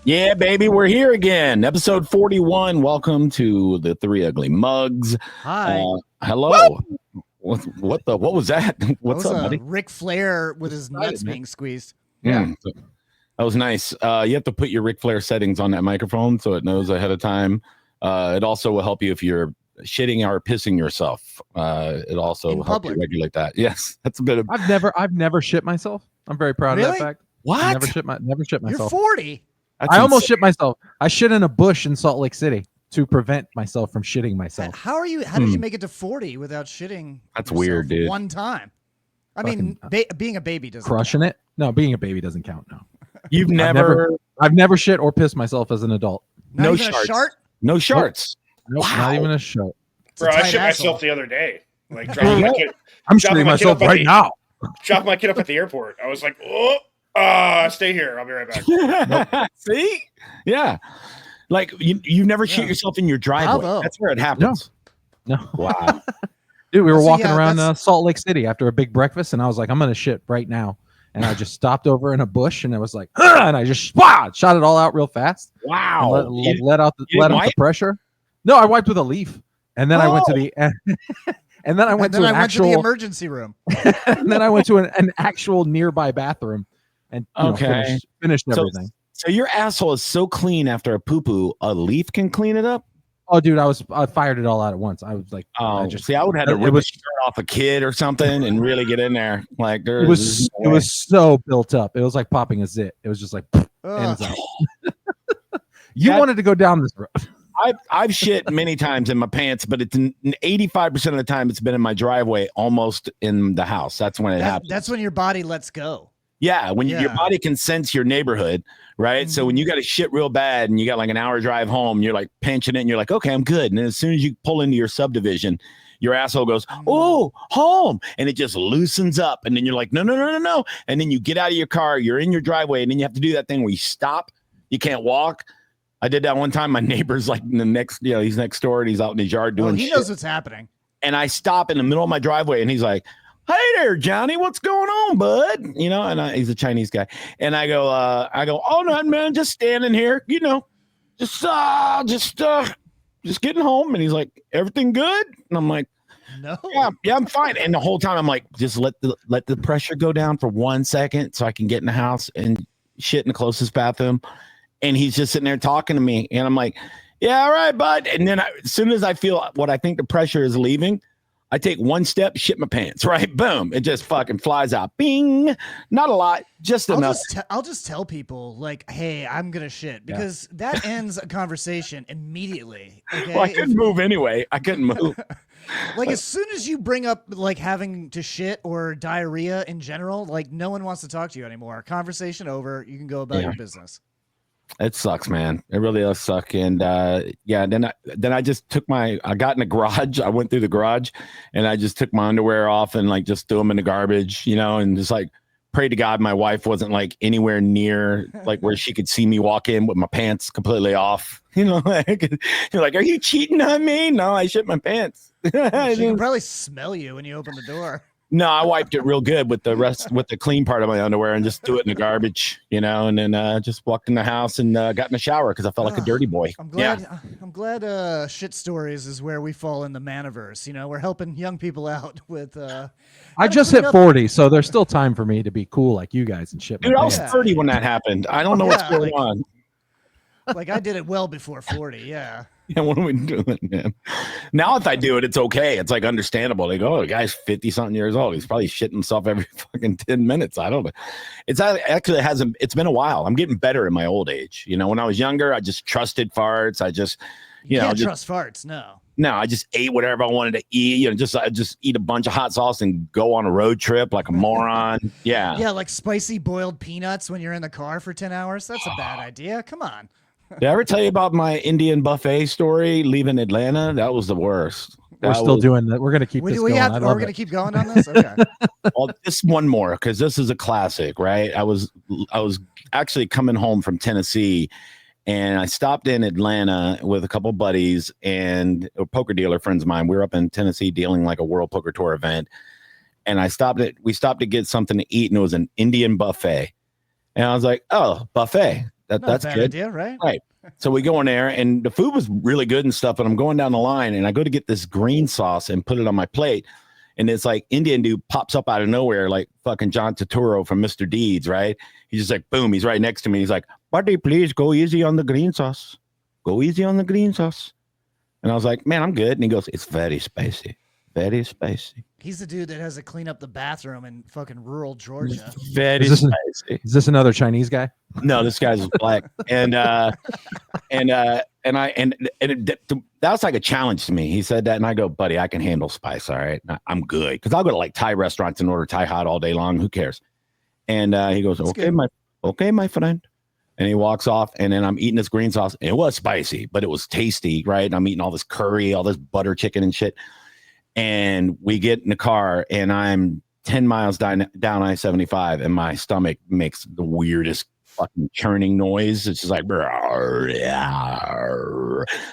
Yeah, baby, we're here again. Episode 41. Welcome to the Three Ugly Mugs. Hi. Hello. What was that? What's up, buddy? Ric Flair with his nuts being squeezed. Yeah. That was nice. You have to put your Ric Flair settings on that microphone so it knows ahead of time. It also will help you if you're shitting or pissing yourself. It also will help you regulate that. Yes, that's a bit of. I've never shit myself. I'm very proud of that fact. What? I never shit myself. You're 40. I almost shit myself. I shit in a bush in Salt Lake City to prevent myself from shitting myself. How did you make it to 40 without shitting? That's weird, dude. One time. I mean, being a baby doesn't crushing count. it. No, being a baby doesn't count. No. You've I've never shit or pissed myself as an adult. No sharts. No sharts. Nope, wow. Not even a shot. Bro, I shit myself the other day. Like I'm shitting myself right now. Dropped my kid up at the airport. I was like, stay here. I'll be right back. See? Yeah. Like you never shit yourself in your driveway. Bravo. That's where it happens. No. Wow. Dude, we were walking around Salt Lake City after a big breakfast, and I was like, I'm going to shit right now. And I just stopped over in a bush, and I was like, and I just shot it all out real fast. Wow. Let out the pressure. No, I wiped with a leaf. And then I went to the and then I went to the emergency room. And then I went to an actual nearby bathroom and finished everything. So your asshole is so clean after a poo-poo, a leaf can clean it up? Oh, dude, I fired it all out at once. I was like, I would have had to rip a shirt off a kid or something and really get in there. Like it was so built up. It was like popping a zit. It was just like ends out. You wanted to go down this road. I've shit many times in my pants, but it's 85% of the time it's been in my driveway, almost in the house. That's when it happens. That's when your body lets go. Yeah, when your body can sense your neighborhood, right? So when you got to shit real bad and you got like an hour drive home, you're like pinching it and you're like, okay, I'm good. And then as soon as you pull into your subdivision, your asshole goes, oh, home. And it just loosens up. And then you're like, no. And then you get out of your car, you're in your driveway, and then you have to do that thing where you stop. You can't walk. I did that one time. My neighbor's like in the next, he's next door and he's out in his yard doing shit. He knows what's happening. And I stop in the middle of my driveway and he's like, hey there, Johnny, what's going on, bud? And he's a Chinese guy. And I go, oh, no, man, just standing here, just getting home. And he's like, everything good? And I'm like, no. Yeah, I'm fine. And the whole time I'm like, just let the pressure go down for 1 second so I can get in the house and shit in the closest bathroom. And he's just sitting there talking to me. And I'm like, yeah, all right, bud. And then as soon as I feel what I think the pressure is leaving, I take one step, shit my pants, right? Boom. It just fucking flies out. Bing. Not a lot, just enough. I'll just tell people, like, hey, I'm going to shit. Because that ends a conversation immediately. Okay? Well, I couldn't move anyway. I couldn't move. Like, as soon as you bring up, like, having to shit or diarrhea in general, like, no one wants to talk to you anymore. Conversation over. You can go about your business. It sucks, man. It really does suck. And then I just I got in the garage. I went through the garage and I just took my underwear off and like just threw them in the garbage, and just like pray to God my wife wasn't like anywhere near like where she could see me walk in with my pants completely off. Like, you're like, are you cheating on me? No, I shit my pants. She can probably smell you when you open the door. No, I wiped it real good with the clean part of my underwear and just threw it in the garbage, and then just walked in the house and got in the shower because I felt like a dirty boy. I'm glad shit stories is where we fall in the maniverse. We're helping young people out with. I just hit 40, so there's still time for me to be cool like you guys and shit. Dude, I was 30 when that happened. I don't know what's going on. Like I did it well before 40. Yeah. Yeah, what are we doing, man? Now, if I do it, it's okay. It's like understandable. They go, oh, the guy's 50-something years old. He's probably shitting himself every fucking 10 minutes. I don't know. It's been a while. I'm getting better in my old age. When I was younger, I just trusted farts. I just, you can't trust farts. No, I just ate whatever I wanted to eat. I just eat a bunch of hot sauce and go on a road trip like a moron. Yeah. Yeah, like spicy boiled peanuts when you're in the car for 10 hours. That's a bad idea. Come on. Did I ever tell you about my Indian buffet story leaving Atlanta? That was the worst. We're still doing that. We're going to keep this going. We're going to keep going on this? Okay. Well, just one more because this is a classic, right? I was actually coming home from Tennessee and I stopped in Atlanta with a couple buddies and a poker dealer friends of mine. We were up in Tennessee dealing like a World Poker Tour event. And we stopped to get something to eat and it was an Indian buffet. And I was like, oh, buffet. Not that's a bad good. idea, right? Right. So we go in there, and the food was really good and stuff. And I'm going down the line, and I go to get this green sauce and put it on my plate. And it's like Indian dude pops up out of nowhere, like fucking John Turturro from Mr. Deeds, right? He's just like, boom, he's right next to me. He's like, buddy, please go easy on the green sauce. Go easy on the green sauce. And I was like, man, I'm good. And he goes, it's very spicy. Very spicy. He's the dude that has to clean up the bathroom in fucking rural Georgia. Very Is spicy. this another Chinese guy? No, this guy's black. That was like a challenge to me. He said that, and I go, buddy, I can handle spice. All right, I'm good, because I'll go to like Thai restaurants and order Thai hot all day long. Who cares? And he goes, okay, my friend. And he walks off, and then I'm eating this green sauce. And it was spicy, but it was tasty, right? And I'm eating all this curry, all this butter chicken and shit. And we get in the car, and I'm 10 miles down I-75, and my stomach makes the weirdest fucking churning noise. It's just like,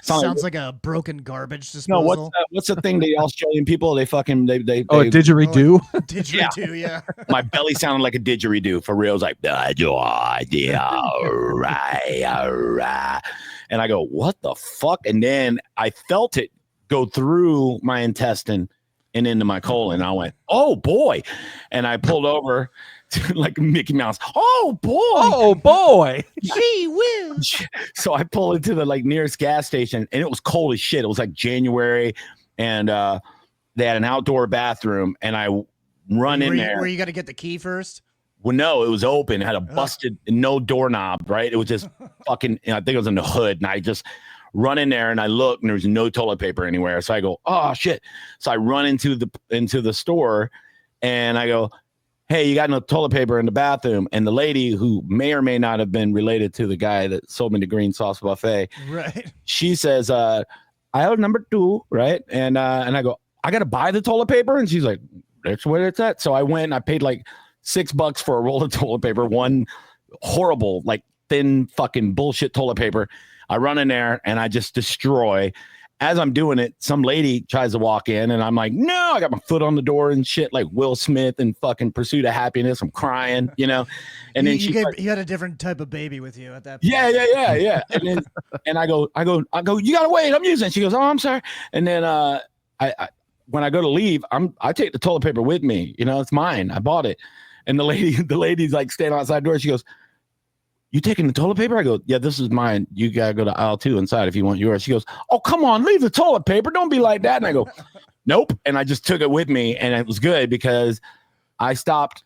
sounds like a broken garbage disposal. No, what's the thing? The Australian people, they a didgeridoo. Didgeridoo, yeah. My belly sounded like a didgeridoo for real. It was like, and I go, what the fuck? And then I felt it go through my intestine and into my colon. I went, oh boy. And I pulled over to like Mickey Mouse. Oh boy. Oh boy. Gee whiz. So I pull into the like nearest gas station, and it was cold as shit. It was like January, and they had an outdoor bathroom, and I run in there. Where you got to get the key first? Well, no, it was open. It had a busted, no doorknob, right? It was just fucking, I think it was in the hood, and I just run in there, and I look, and there's no toilet paper anywhere. So I go, oh shit. So I run into the store, and I go, hey, you got no toilet paper in the bathroom? And the lady, who may or may not have been related to the guy that sold me the green sauce buffet, right? She says, aisle number 2, right? And I go, I got to buy the toilet paper? And she's like, that's where it's at. So I went, and I paid like $6 for a roll of toilet paper, one horrible, like thin fucking bullshit toilet paper. I run in there, and I just destroy. As I'm doing it, some lady tries to walk in, and I'm like, no, I got my foot on the door and shit, like Will Smith and fucking Pursuit of Happiness. I'm crying, you know? And then you had a different type of baby with you at that point. Yeah. And then, and I go, you gotta wait, I'm using it. She goes, oh, I'm sorry. And then I when I go to leave, I take the toilet paper with me, you know, it's mine. I bought it. And the lady's like standing outside the door. She goes, you taking the toilet paper? I go, yeah, this is mine. You gotta go to aisle 2 inside if you want yours. She goes, oh, come on, leave the toilet paper. Don't be like that. And I go, nope. And I just took it with me, and it was good because I stopped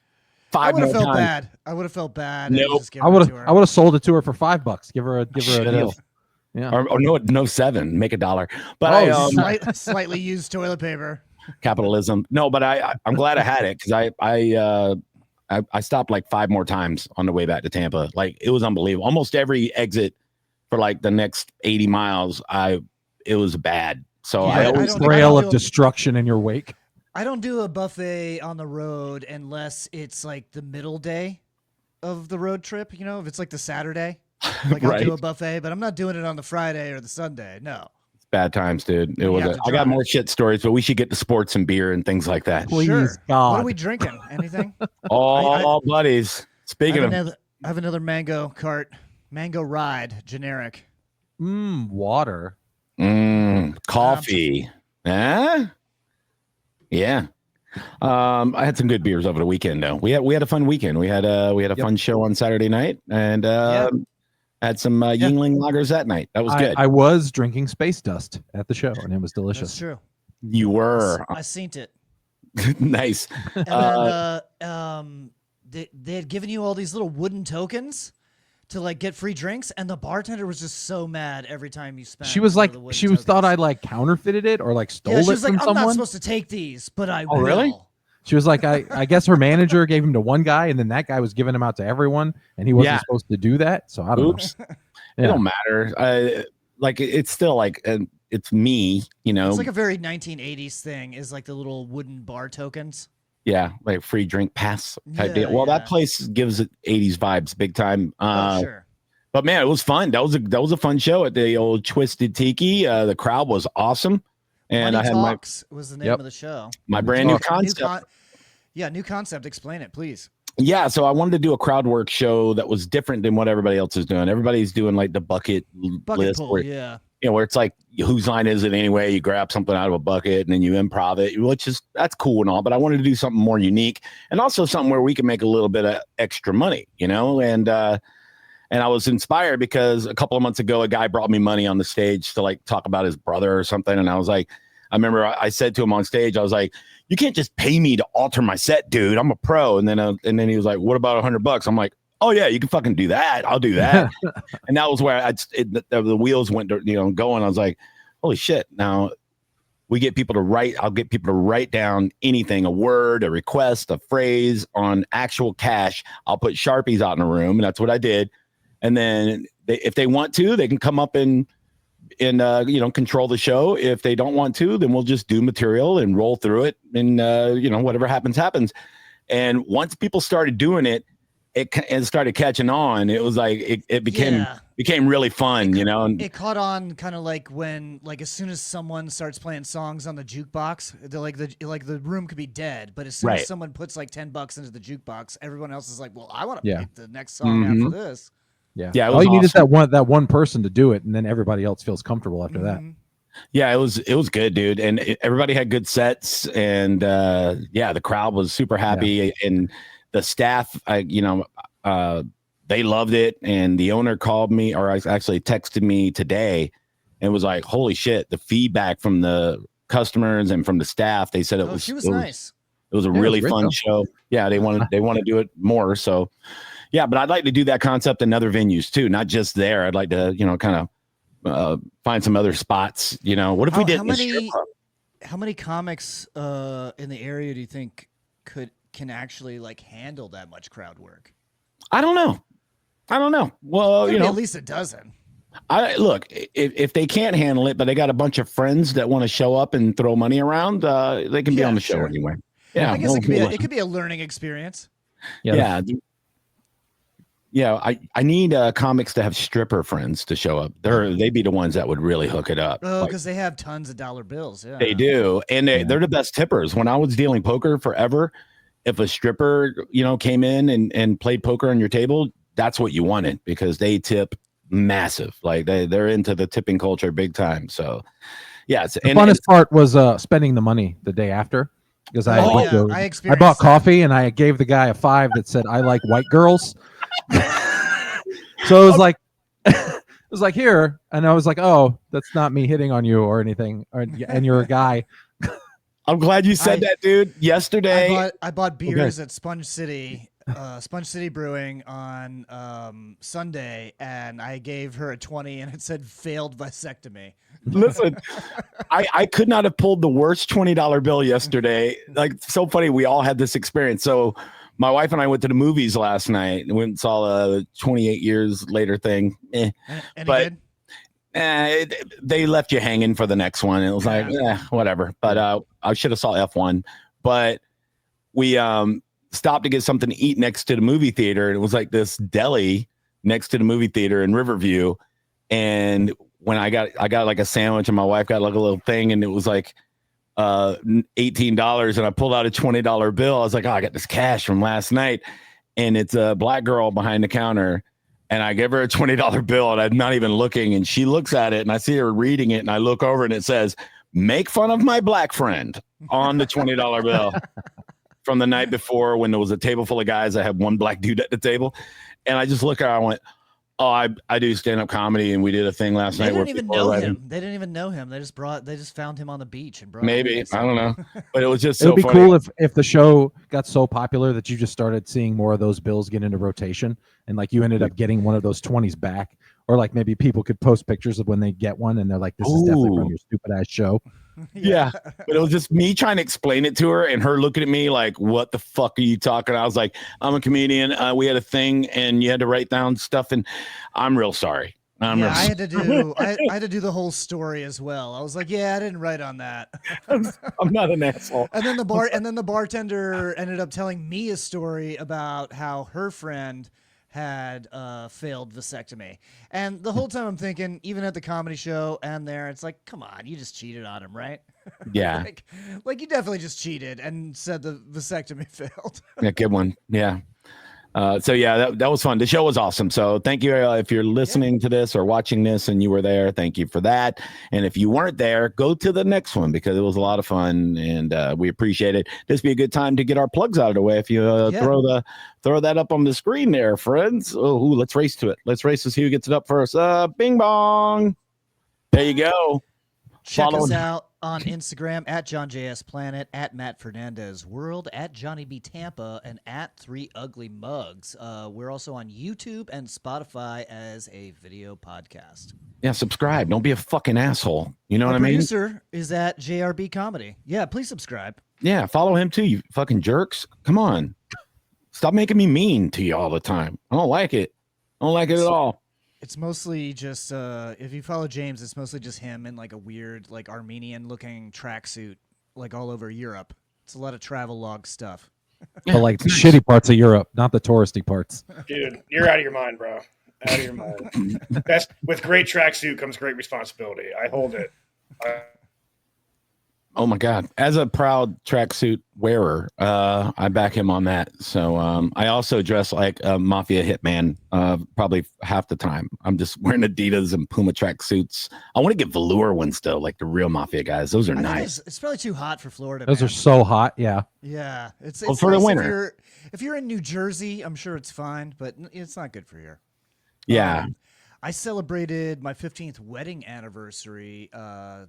5 more times. I would have felt bad. Nope. I would have sold it to her for $5. Give her a deal. Yeah. Or no 7. Make $1. But slightly used toilet paper. Capitalism. No, but I'm glad I had it, because I stopped like 5 more times on the way back to Tampa. Like, it was unbelievable. Almost every exit for like the next 80 miles, it was bad. So yeah, I always trail of destruction in your wake. I don't do a buffet on the road unless it's like the middle day of the road trip. You know, if it's like the Saturday, like right. I'll do a buffet, but I'm not doing it on the Friday or the Sunday. No. Bad times, dude. I got more shit stories, but we should get to sports and beer and things like that. Please, sure. God. What are we drinking? Anything? All buddies. Speaking I have another mango cart. Mango ride, generic. Water. Coffee. Yeah. I had some good beers over the weekend, though. We had a fun weekend. We had a fun show on Saturday night, and had some Yingling lagers that night. That was good. I was drinking Space Dust at the show, and it was delicious. That's true. You were. I seen it. Nice. And then they had given you all these little wooden tokens to like get free drinks, and the bartender was just so mad every time you spent. She was like, thought I like counterfeited it or like stole it from someone. I'm not supposed to take these, but I will. Really? She was like, I guess her manager gave him to one guy, and then that guy was giving them out to everyone, and he wasn't supposed to do that. So I don't know. It don't matter. Like, it's still like, it's me, you know. It's like a very 1980s thing, is like the little wooden bar tokens. Yeah, like free drink pass type deal. Well, that place gives it 80s vibes big time. Sure. But man, it was fun. That was a fun show at the old Twisted Tiki. The crowd was awesome. And Money I had Talks was the name of the show. My brand new concept. New concept. Explain it, please. Yeah, so I wanted to do a crowd work show that was different than what everybody else is doing. Everybody's doing like the bucket list pull, where, yeah. where it's like, whose line is it anyway? You grab something out of a bucket and then you improv it, which is, that's cool and all, but I wanted to do something more unique and also something where we can make a little bit of extra money, and I was inspired because a couple of months ago, a guy brought me money on the stage to like talk about his brother or something. And I was like, I remember I said to him on stage, I was like, you can't just pay me to alter my set, dude. I'm a pro. And then he was like, what about $100? I'm like, oh yeah, you can fucking do that. I'll do that. And that was where the wheels went, going. I was like, holy shit. Now we get people to write. I'll get people to write down anything, a word, a request, a phrase on actual cash. I'll put Sharpies out in a room. And that's what I did. And then if they want to, they can come up and control the show. If they don't want to, then we'll just do material and roll through it. And, whatever happens. And once people started doing it, it started catching on. It was like, it became really fun, And it caught on kind of like when, like, as soon as someone starts playing songs on the jukebox, the room could be dead. But as soon as someone puts like $10 into the jukebox, everyone else is like, well, I want to pick the next song after this. Yeah. All you need is that one person to do it, and then everybody else feels comfortable after that. Yeah, it was good, dude, and everybody had good sets, and the crowd was super happy, and the staff, they loved it, and the owner called me, or actually texted me today, and was like, "Holy shit!" The feedback from the customers and from the staff, they said she was nice. It was a really fun show. Yeah, they want to do it more, so. Yeah, but I'd like to do that concept in other venues too, not just there. I'd like to, kind of find some other spots. What if we did? How many comics in the area do you think can actually like handle that much crowd work? I don't know. Well, at least a dozen. Look, if they can't handle it, but they got a bunch of friends that want to show up and throw money around, they can be on the show anyway. Yeah, I guess it could be a learning experience. Yeah. Yeah, I need comics to have stripper friends to show up. They'd be the ones that would really hook it up. Oh, because they have tons of dollar bills. Yeah, they do, and they're the best tippers. When I was dealing poker forever, if a stripper came in and played poker on your table, that's what you wanted because they tip massive. Like they're into the tipping culture big time. So yeah, the funnest part was spending the money the day after. Because I bought coffee and I gave the guy a 5 that said I like white girls. So it was like here, and I was like, oh, that's not me hitting on you or anything, and you're a guy. I'm glad you said that, dude. Yesterday, I bought beers at Sponge City Brewing on Sunday, and I gave her a 20, and it said failed vasectomy. Listen, I could not have pulled the worst $20 bill yesterday. Like, so funny. We all had this experience. So my wife and I went to the movies last night and went and saw a 28 years later thing. But they left you hanging for the next one. It was like, whatever. But I should have saw F1. But we stopped to get something to eat next to the movie theater. And it was like this deli next to the movie theater in Riverview. And when I got like a sandwich and my wife got like a little thing and it was like $18 and I pulled out a $20 bill. I was like, oh, I got this cash from last night. And it's a black girl behind the counter. And I give her a $20 bill and I'm not even looking. And she looks at it and I see her reading it. And I look over and it says, make fun of my black friend on the $20 bill from the night before when there was a table full of guys. I had one black dude at the table. And I just look at her. I went, oh, I do stand-up comedy, and we did a thing last night. They didn't even know him. They didn't even know him. They just found him on the beach and brought maybe him. I don't know, but it was just it so would be funny. cool if the show got so popular that you just started seeing more of those bills get into rotation, and like you ended up getting one of those 20s back, or like maybe people could post pictures of when they get one, and they're like, "This is definitely from your stupid ass show." Yeah, but it was just me trying to explain it to her and her looking at me like, what the fuck are you talking? I was like, I'm a comedian. We had a thing and you had to write down stuff and I'm real sorry. I had to do the whole story as well. I was like, yeah, I didn't write on that. I'm not an asshole. And then the bartender ended up telling me a story about how her friend had failed vasectomy. And the whole time I'm thinking, even at the comedy show and there, it's like, come on, you just cheated on him, right? Yeah. like you definitely just cheated and said the vasectomy failed. Yeah, good one. Yeah. So yeah, that was fun. The show was awesome. So thank you if you're listening to this or watching this and you were there. Thank you for that. And if you weren't there, go to the next one because it was a lot of fun and we appreciate it. This would be a good time to get our plugs out of the way. If you throw that up on the screen there, friends. Oh, let's race to it. Let's race to see who gets it up first. Bing bong. There you go. Check us out on Instagram at John JS Planet, at Matt Fernandez World, at Johnny B Tampa, and at 3 Ugly Mugs. We're also on YouTube and Spotify as a video podcast. Yeah, subscribe. Don't be a fucking asshole. You know what I mean? Producer is at JRB Comedy. Yeah, please subscribe. Yeah, follow him too, you fucking jerks. Come on. Stop making me mean to you all the time. I don't like it. I don't like it at all. It's mostly just if you follow James, it's mostly just him in like a weird, like Armenian-looking tracksuit, like all over Europe. It's a lot of travel log stuff. But like the shitty parts of Europe, not the touristy parts. Dude, you're out of your mind, bro. Out of your mind. With great tracksuit comes great responsibility. I hold it. Oh my God. As a proud tracksuit wearer, I back him on that. So I also dress like a mafia hitman probably half the time. I'm just wearing Adidas and Puma tracksuits. I want to get velour ones though, like the real mafia guys. Those are nice. It's probably too hot for Florida. Those are so hot. Yeah. Yeah. It's for nice the winter. If you're in New Jersey, I'm sure it's fine, but it's not good for here. Yeah. I celebrated my 15th wedding anniversary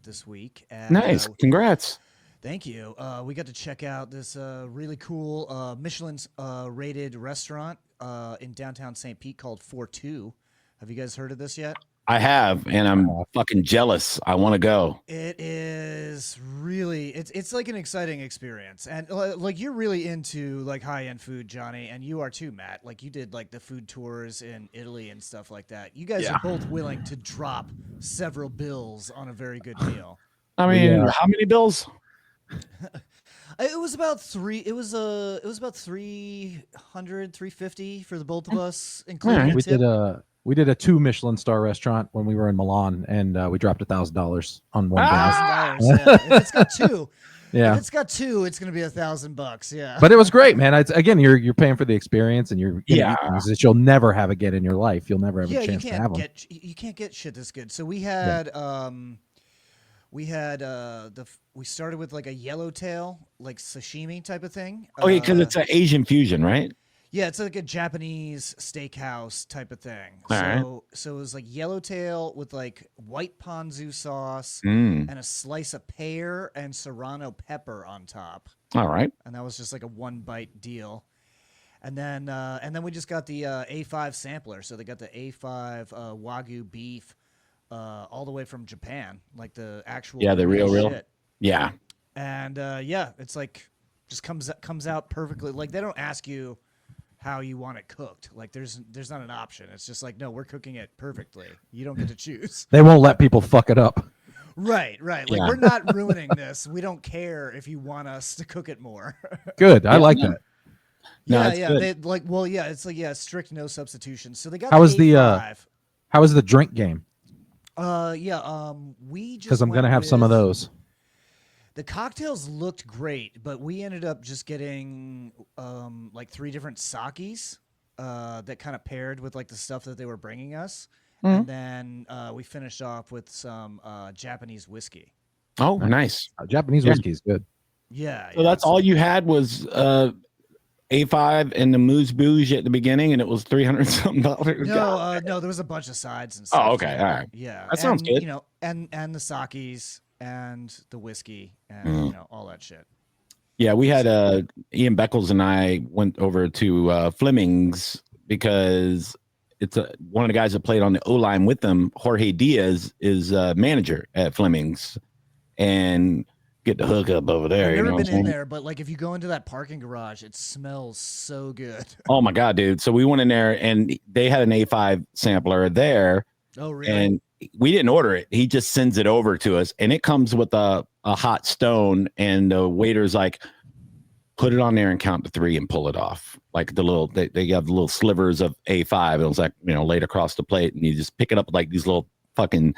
this week. And, nice. Congrats. Thank you. We got to check out this really cool Michelin's rated restaurant in downtown St. Pete called 4-2. Have you guys heard of this yet? I have, and I'm fucking jealous. I want to go. It is really, it's like an exciting experience. And like you're really into like high-end food, Johnny, and you are too, Matt. Like you did like the food tours in Italy and stuff like that. You guys are both willing to drop several bills on a very good meal. I mean, how many bills? It was about it was about 300, 350 for the both of us, including a tip. We did a 2 Michelin-star restaurant when we were in Milan, and we dropped $1,000 on one bill. $1,000. Yeah. If it's got 2, if it's got 2, it's gonna be $1,000. Yeah. But it was great, man. It's again, you're paying for the experience, and you're getting things that you'll never have again in your life. You'll never have a chance to have them. You can't get shit this good. So we had we started with like a yellowtail, like sashimi type of thing. Oh yeah, because it's an Asian fusion, right? Yeah, it's like a Japanese steakhouse type of thing. So it was like yellowtail with like white ponzu sauce and a slice of pear and serrano pepper on top. All right. And that was just like a 1-bite deal. And then we just got the A5 sampler. So they got the A5 Wagyu beef all the way from Japan, like the actual the real shit. Yeah. And it's like just comes out perfectly. Like they don't ask you how you want it cooked. Like there's not an option. It's just like, no, we're cooking it perfectly. You don't get to choose. They won't let people fuck it up. Right. Like we're not ruining this. We don't care if you want us to cook it more. Good. I like that. It's like strict no substitution. So they got how was the drink game? We just because I'm gonna have some of those. The cocktails looked great, but we ended up just getting like 3 different sakis that kind of paired with like the stuff that they were bringing us, and then we finished off with some Japanese whiskey. Oh, nice! Japanese whiskey is good. Yeah. So that's all you had was A5 and the Moose Bouge at the beginning, and it was $300 something. No, there was a bunch of sides and stuff. Oh, okay, all right. Yeah, that sounds good. You know, and the sakis and the whiskey and all that shit. Yeah, we had Ian Beckles and I went over to Fleming's because it's one of the guys that played on the O-line with them. Jorge Diaz is manager at Fleming's, and get the hookup over there. I've never been in there, but like if you go into that parking garage, it smells so good. Oh my God, dude! So we went in there, and they had an A5 sampler there. Oh, really? And we didn't order it. He just sends it over to us, and it comes with a hot stone, and the waiter's like, put it on there and count to 3 and pull it off. Like the little, they have the little slivers of A5. It was like, laid across the plate, and you just pick it up with like these little fucking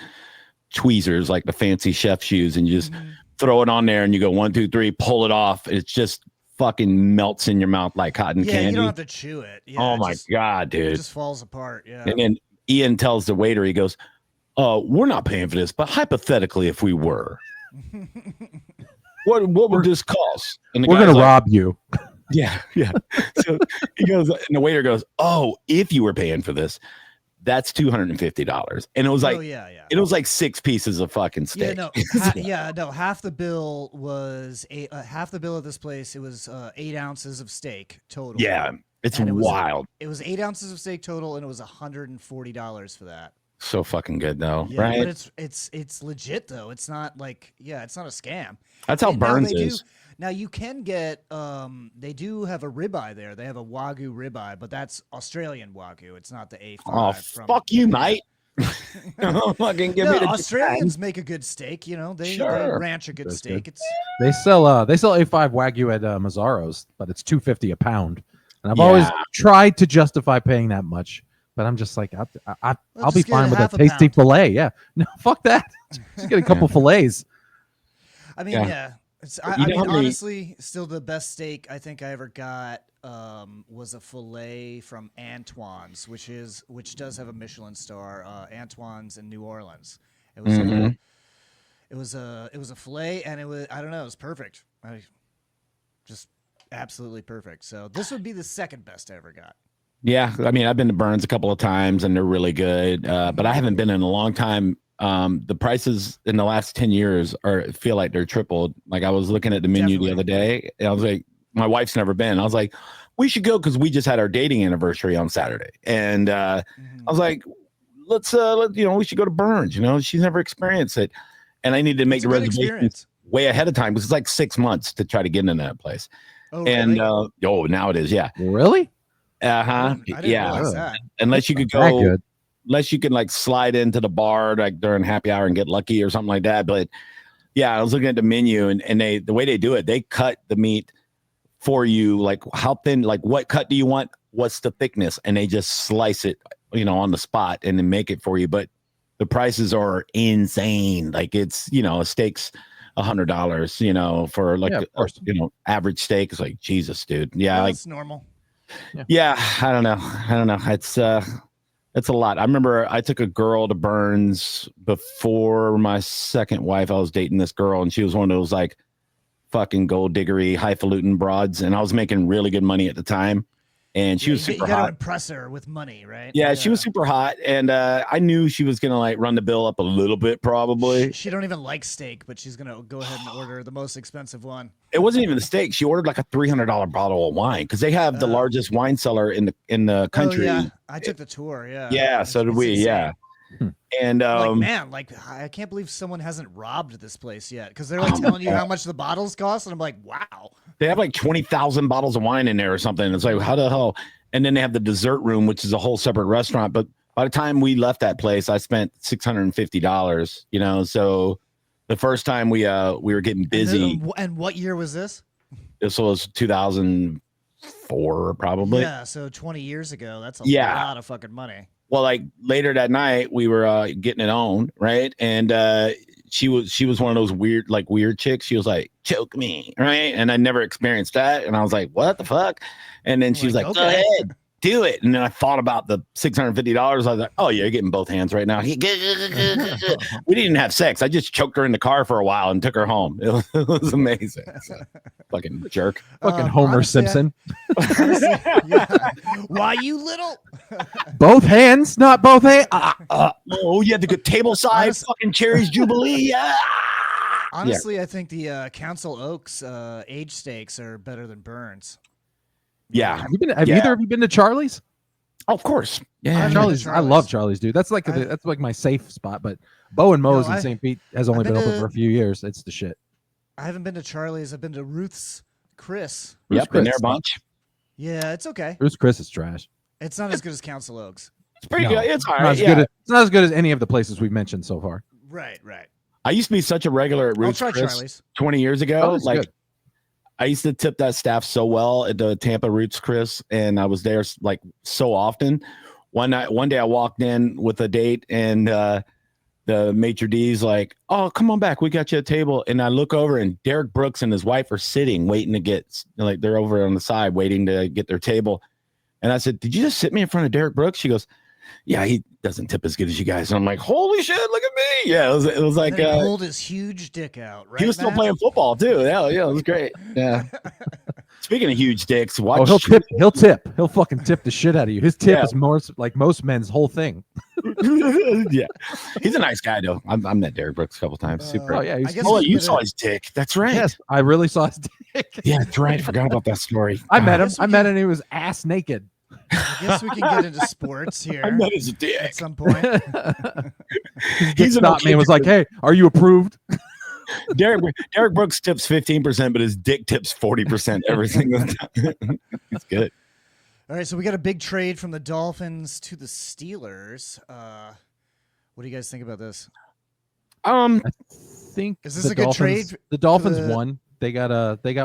tweezers, like the fancy chef shoes, and you just throw it on there, and you go 1, 2, 3, pull it off. It's just fucking melts in your mouth like cotton Yeah, candy. you don't have to chew it. Yeah, Oh my God, it dude. just falls apart. Yeah. And then Ian tells the waiter, he goes, we're not paying for this, but hypothetically, if we were, what would this cost? And the We're guy's gonna like, rob you. Yeah. So he goes, and the waiter goes, "Oh, if you were paying for this, that's $250." And it was like, it was like 6 pieces of fucking steak. No, half the bill was half the bill of this place. It was 8 ounces of steak total. Yeah, it's and wild. It was 8 ounces of steak total, and it was $140 for that. So fucking good though, Yeah, right? but it's legit though. It's not like it's not a scam. That's how Burns is. Now you can get they do have a ribeye there. They have a Wagyu ribeye, but that's Australian Wagyu. It's not the A5. Oh, fuck you, mate. Fucking give me the Australians make a good steak, you know. They ranch a good steak. Good. They sell A5 Wagyu at Mazzaro's, but it's $250 a pound. And I've always tried to justify paying that much, but I'm just like I'll be fine with a tasty fillet. Yeah. No, fuck that. Just get a couple fillets. I mean, I mean, honestly, still the best steak I think I ever got was a fillet from Antoine's, which does have a Michelin-star. Antoine's in New Orleans. It was it was a fillet, and it was, I don't know, it was perfect. Just absolutely perfect. So this would be the second best I ever got. Yeah, I mean, I've been to Burns a couple of times, and they're really good. But I haven't been in a long time. The prices in the last 10 years feel like they're tripled. Like I was looking at the menu the other day, and I was like, my wife's never been. I was like, we should go because we just had our dating anniversary on Saturday, and I was like, let's we should go to Burns. You know, she's never experienced it, and I need to make the reservations way ahead of time because it's like 6 months to try to get into that place. Oh, and really? Now it is, yeah. Really? I didn't realize that. Unless you could go. Unless you can like slide into the bar like during happy hour and get lucky or something like that. But yeah, I was looking at the menu and the way they do it, they cut the meat for you. Like how thin, like what cut do you want? What's the thickness? And they just slice it, on the spot and then make it for you. But the prices are insane. Like it's, a steak's $100, for like, average steak. It's like, Jesus, dude. Yeah. Like it's normal. Yeah. I don't know. It's a lot. I remember I took a girl to Burns before my second wife. I was dating this girl, and she was one of those like fucking gold diggery, highfalutin broads, and I was making really good money at the time. And she was super hot. You got to impress her with money, right? Yeah, she was super hot, and I knew she was gonna like run the bill up a little bit, probably. She don't even like steak, but she's gonna go ahead and order the most expensive one. It wasn't even the steak. She ordered like a $300 bottle of wine because they have the largest wine cellar in the country. Oh, yeah, I took the tour. Yeah. Yeah, so did we. Insane. Yeah. And I can't believe someone hasn't robbed this place yet because they're like telling you how much the bottles cost, and I'm like, wow. They have like 20,000 bottles of wine in there or something. It's like, how the hell? And then they have the dessert room, which is a whole separate restaurant. But by the time we left that place, I spent $650. So the first time we were getting busy. And what year was this? This was 2004, probably. Yeah, so 20 years ago. That's a lot of fucking money. Well, like later that night, we were getting it on, right? And she was one of those weird chicks. She was like, choke me, right? And I never experienced that. And I was like, what the fuck? And then she was like, okay, go ahead, do it. And then I thought about the $650. I was like, oh, yeah, you're getting both hands right now. We didn't have sex. I just choked her in the car for a while and took her home. It was amazing. Fucking jerk. Fucking Homer Simpson. Why you little? Both hands, not both hands. Oh, you had the good table side fucking Cherries Jubilee. Yeah. Honestly, I think the Council Oaks age steaks are better than Burns. Yeah. Have either of you been to Charlie's? Oh, of course. Yeah. Charlie's. I love Charlie's, dude. That's like my safe spot. But Bo and Mo's in St. Pete has only been open for a few years. It's the shit. I haven't been to Charlie's. I've been to Ruth's Chris. Yep, been there a bunch. Yeah, it's okay. Ruth's Chris is trash. It's not as good as Council Oaks. It's pretty good. It's all right. It's not as good as any of the places we've mentioned so far. Right. I used to be such a regular at Ruth's Chris Charlie's 20 years ago. Good. I used to tip that staff so well at the Tampa Roots Chris, and I was there like so often. One day I walked in with a date, and the maitre d's like, oh, come on back, we got you a table. And I look over and Derek Brooks and his wife are sitting waiting to get, like, they're over on the side waiting to get their table. And I said, did you just sit me in front of Derek Brooks? She goes, yeah, he doesn't tip as good as you guys. And I'm like, holy shit, look at me. Yeah, it was like, he pulled his huge dick out, right? He was still playing football too. Yeah, it was great. Yeah. Speaking of huge dicks, watch. He'll tip. He'll fucking tip the shit out of you. His tip is more like most men's whole thing. Yeah, he's a nice guy though. I've met Derek Brooks a couple times. Super. Oh yeah, you saw his dick. That's right. Yes, I really saw his dick. Yeah, that's right. I forgot about that story. I met him. I met him. And he was ass naked. I guess we can get into sports here. I met his dick at some point. He stopped me and was like, "Hey, are you approved?" Derek Brooks tips 15%, but his dick tips 40% every single time. It's good. All right, so we got a big trade from the Dolphins to the Steelers. What do you guys think about this? I think is this a good trade? The Dolphins won. They got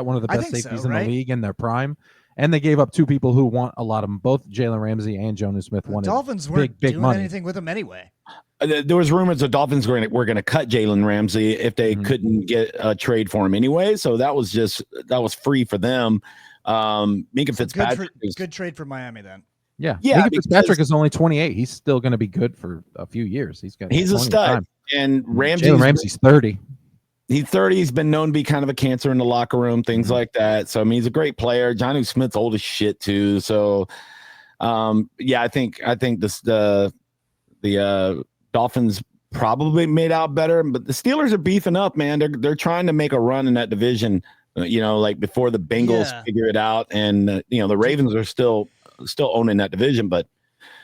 one of the best safeties in the league in their prime. And they gave up two people who want a lot of them. Both Jalen Ramsey and Jonnu Smith wanted Dolphins weren't big doing money. anything with them anyway. There was rumors the Dolphins were going to cut Jalen Ramsey if they couldn't get a trade for him anyway. So that was free for them. Minka Fitzpatrick good trade for Miami then. Yeah. Minka Fitzpatrick is only 28. He's still going to be good for a few years. He's a stud. And Jalen Ramsey's 30. He's 30. He's been known to be kind of a cancer in the locker room, things like that. So I mean, he's a great player. Jonnu Smith's old as shit too. So, I think the Dolphins probably made out better, but the Steelers are beefing up, man. They're trying to make a run in that division. Like before the Bengals figure it out, and the Ravens are still owning that division, but.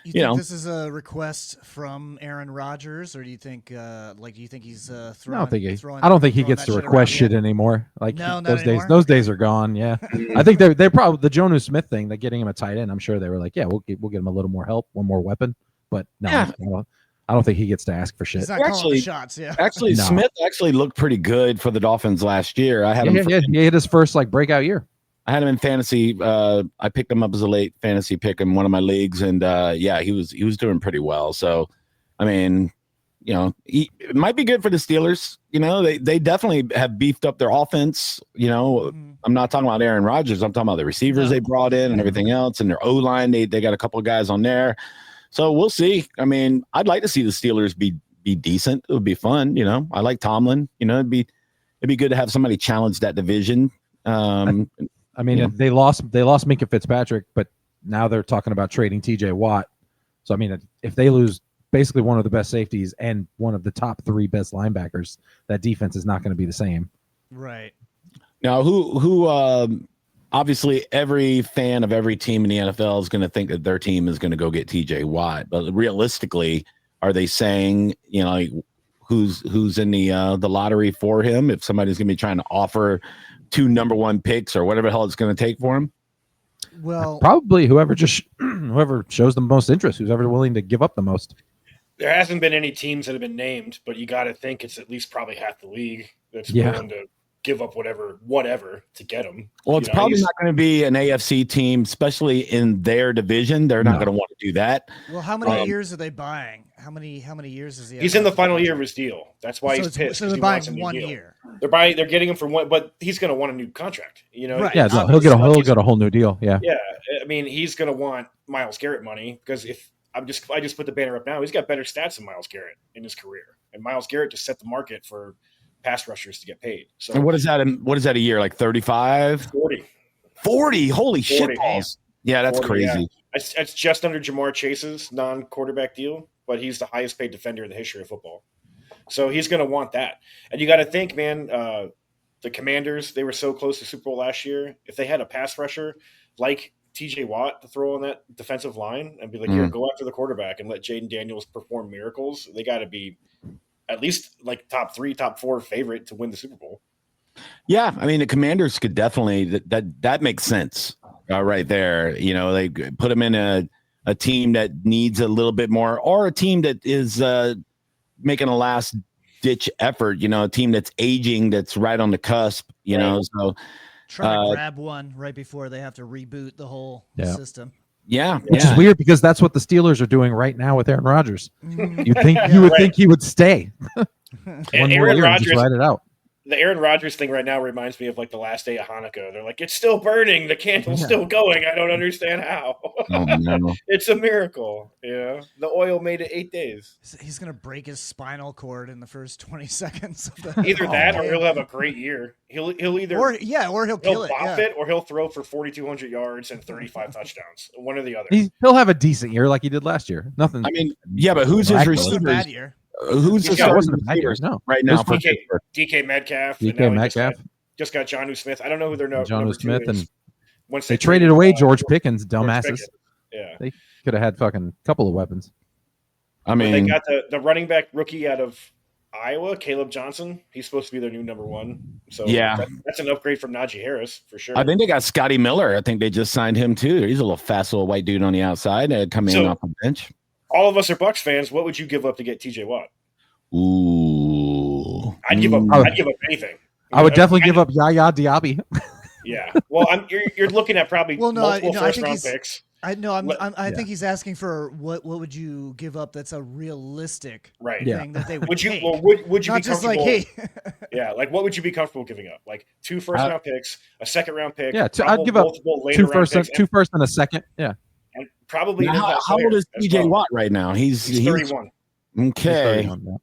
You think this is a request from Aaron Rodgers, or do you think he's throwing? I don't think he gets to request shit anymore. Like those days are gone. Yeah, I think they're probably the Jonnu Smith thing. They're getting him a tight end. I'm sure they were like, yeah, we'll get him a little more help, one more weapon. But no, I don't think he gets to ask for shit. He's not calling the shots. Yeah, actually, no. Smith actually looked pretty good for the Dolphins last year. I had him. He hit his first breakout year. I had him in fantasy. I picked him up as a late fantasy pick in one of my leagues, and he was doing pretty well. So, I mean, it might be good for the Steelers. They definitely have beefed up their offense. I'm not talking about Aaron Rodgers. I'm talking about the receivers they brought in and everything else, and their O line. They got a couple of guys on there. So we'll see. I mean, I'd like to see the Steelers be decent. It would be fun. I like Tomlin. It'd be good to have somebody challenge that division. I mean, they lost Minka Fitzpatrick, but now they're talking about trading TJ Watt. So, I mean, if they lose basically one of the best safeties and one of the top three best linebackers, that defense is not going to be the same. Right. Now, who obviously every fan of every team in the NFL is going to think that their team is going to go get TJ Watt. But realistically, are they saying, who's in the lottery for him? If somebody's going to be trying to offer 2 number 1 picks or whatever the hell it's going to take for him? Well, probably whoever shows the most interest, who's ever willing to give up the most. There hasn't been any teams that have been named, but you got to think it's at least probably half the league that's willing to give up whatever to get him. Well, it's probably not going to be an AFC team, especially in their division. They're not going to want to do that. Well, how many years are they buying? How many years is he? He's in the final year of his deal. That's why he's pissed. So they're buying 1 year. They're getting him for one, but he's going to want a new contract. Right. Yeah, he'll get a whole new deal. Yeah. Yeah, I mean, he's going to want Myles Garrett money because I just put the banner up now. He's got better stats than Myles Garrett in his career, and Myles Garrett just set the market for pass rushers to get paid. So, and what is that a year? Like 35? 40. Holy 40, shit balls. Yeah, that's 40, crazy. Yeah. It's just under Jamar Chase's non-quarterback deal, but he's the highest paid defender in the history of football. So he's going to want that. And you got to think, man, the Commanders, they were so close to Super Bowl last year. If they had a pass rusher like TJ Watt to throw on that defensive line and be like, here, go after the quarterback and let Jaden Daniels perform miracles, they got to be at least like top 3, top 4 favorite to win the Super Bowl. Yeah, I mean, the Commanders could definitely that makes sense right there. They put them in a team that needs a little bit more, or a team that is making a last ditch effort. A team that's aging, that's right on the cusp. So trying to grab one right before they have to reboot the whole system. Yeah, which is weird because that's what the Steelers are doing right now with Aaron Rodgers. You would think he would stay one more year and just ride it out. The Aaron Rodgers thing right now reminds me of like the last day of Hanukkah. They're like, it's still burning. The candle's still going. I don't understand how. Oh, no. It's a miracle. Yeah. The oil made it 8 days. He's going to break his spinal cord in the first 20 seconds. Either that or he'll have a great year. He'll either or he'll kill it. Or he'll throw for 4,200 yards and 35 touchdowns. One or the other. He'll have a decent year like he did last year. Nothing. I mean, yeah, but who's his receivers? Bad year. Who's the wasn't a bad year, no. right now? DK Metcalf. DK Metcalf. Just got Jonnu Smith. I don't know who they're Jonnu Smith, and once they traded away George Pickens, dumbasses. Yeah, they could have had fucking couple of weapons. I mean, they got the running back rookie out of Iowa, Caleb Johnson. He's supposed to be their new number one. So yeah, that's an upgrade from Najee Harris for sure. I think they got Scotty Miller. I think they just signed him too. He's a little fast little white dude on the outside coming in off the bench. All of us are Bucs fans. What would you give up to get TJ Watt? Ooh, I'd give up anything. I would definitely give up Yaya Diaby. Yeah. Well, you're looking at probably multiple first round picks. I think he's asking for what would you give up that's a realistic thing that they would take. Would you not be just comfortable? Like, hey. Like what would you be comfortable giving up? Like 2 first round picks, a second round pick. Yeah, I'd give up 2 first and a second. Yeah. And probably how old is TJ Watt right now? He's 31. Okay. He's 31,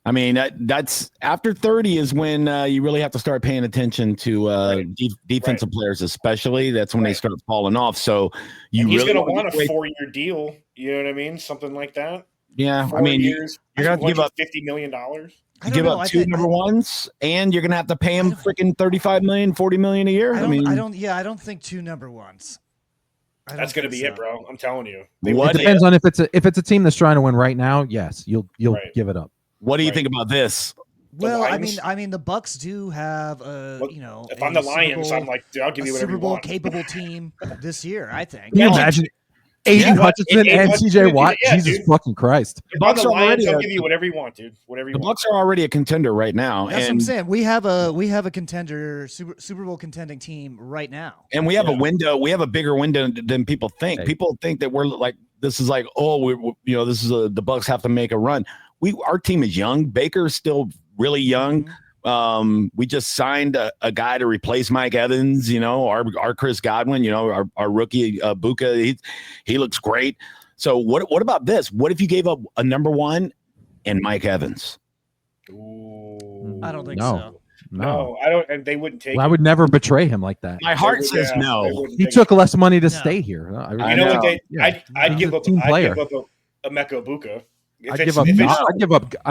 I mean, that's after 30 is when you really have to start paying attention to defensive players, especially. That's when they start falling off. So he's going to want a 4-year deal. You know what I mean? Something like that. Yeah, 4 I mean, years, you're going to give up $50 million. Give up 2 number ones, and you're going to have to pay him freaking $35 million, $40 million a year. I don't think 2 number ones. That's going to be it, bro. I'm telling you. It depends on if it's a team that's trying to win right now. Yes, you'll give it up. What do you think about this? Well, I mean, the Bucs do have if I'm the Lions, I'm like, dude, I'll give you whatever Super Bowl you want. capable team this year. I think. Can you imagine Aiden Hutchinson and TJ Watt? Jesus fucking Christ! If I'm the Lions, I'll give you whatever you want, dude. Whatever you want. The Bucs are already a contender right now. That's what I'm saying. We have a contender, Super Bowl contending team right now, and we have a window. We have a bigger window than people think. People think that we're like this is like this is the Bucs have to make a run. Our team is young. Baker's still really young. We just signed a guy to replace Mike Evans. Our Chris Godwin. Our rookie Buka. He looks great. So what about this? What if you gave up a number 1 and Mike Evans? Ooh. I don't think so. No, I don't. And they wouldn't take. I would never betray him like that. My heart says no. He took less money to stay here. You know what? I'd give up a Emeka Buka. I'd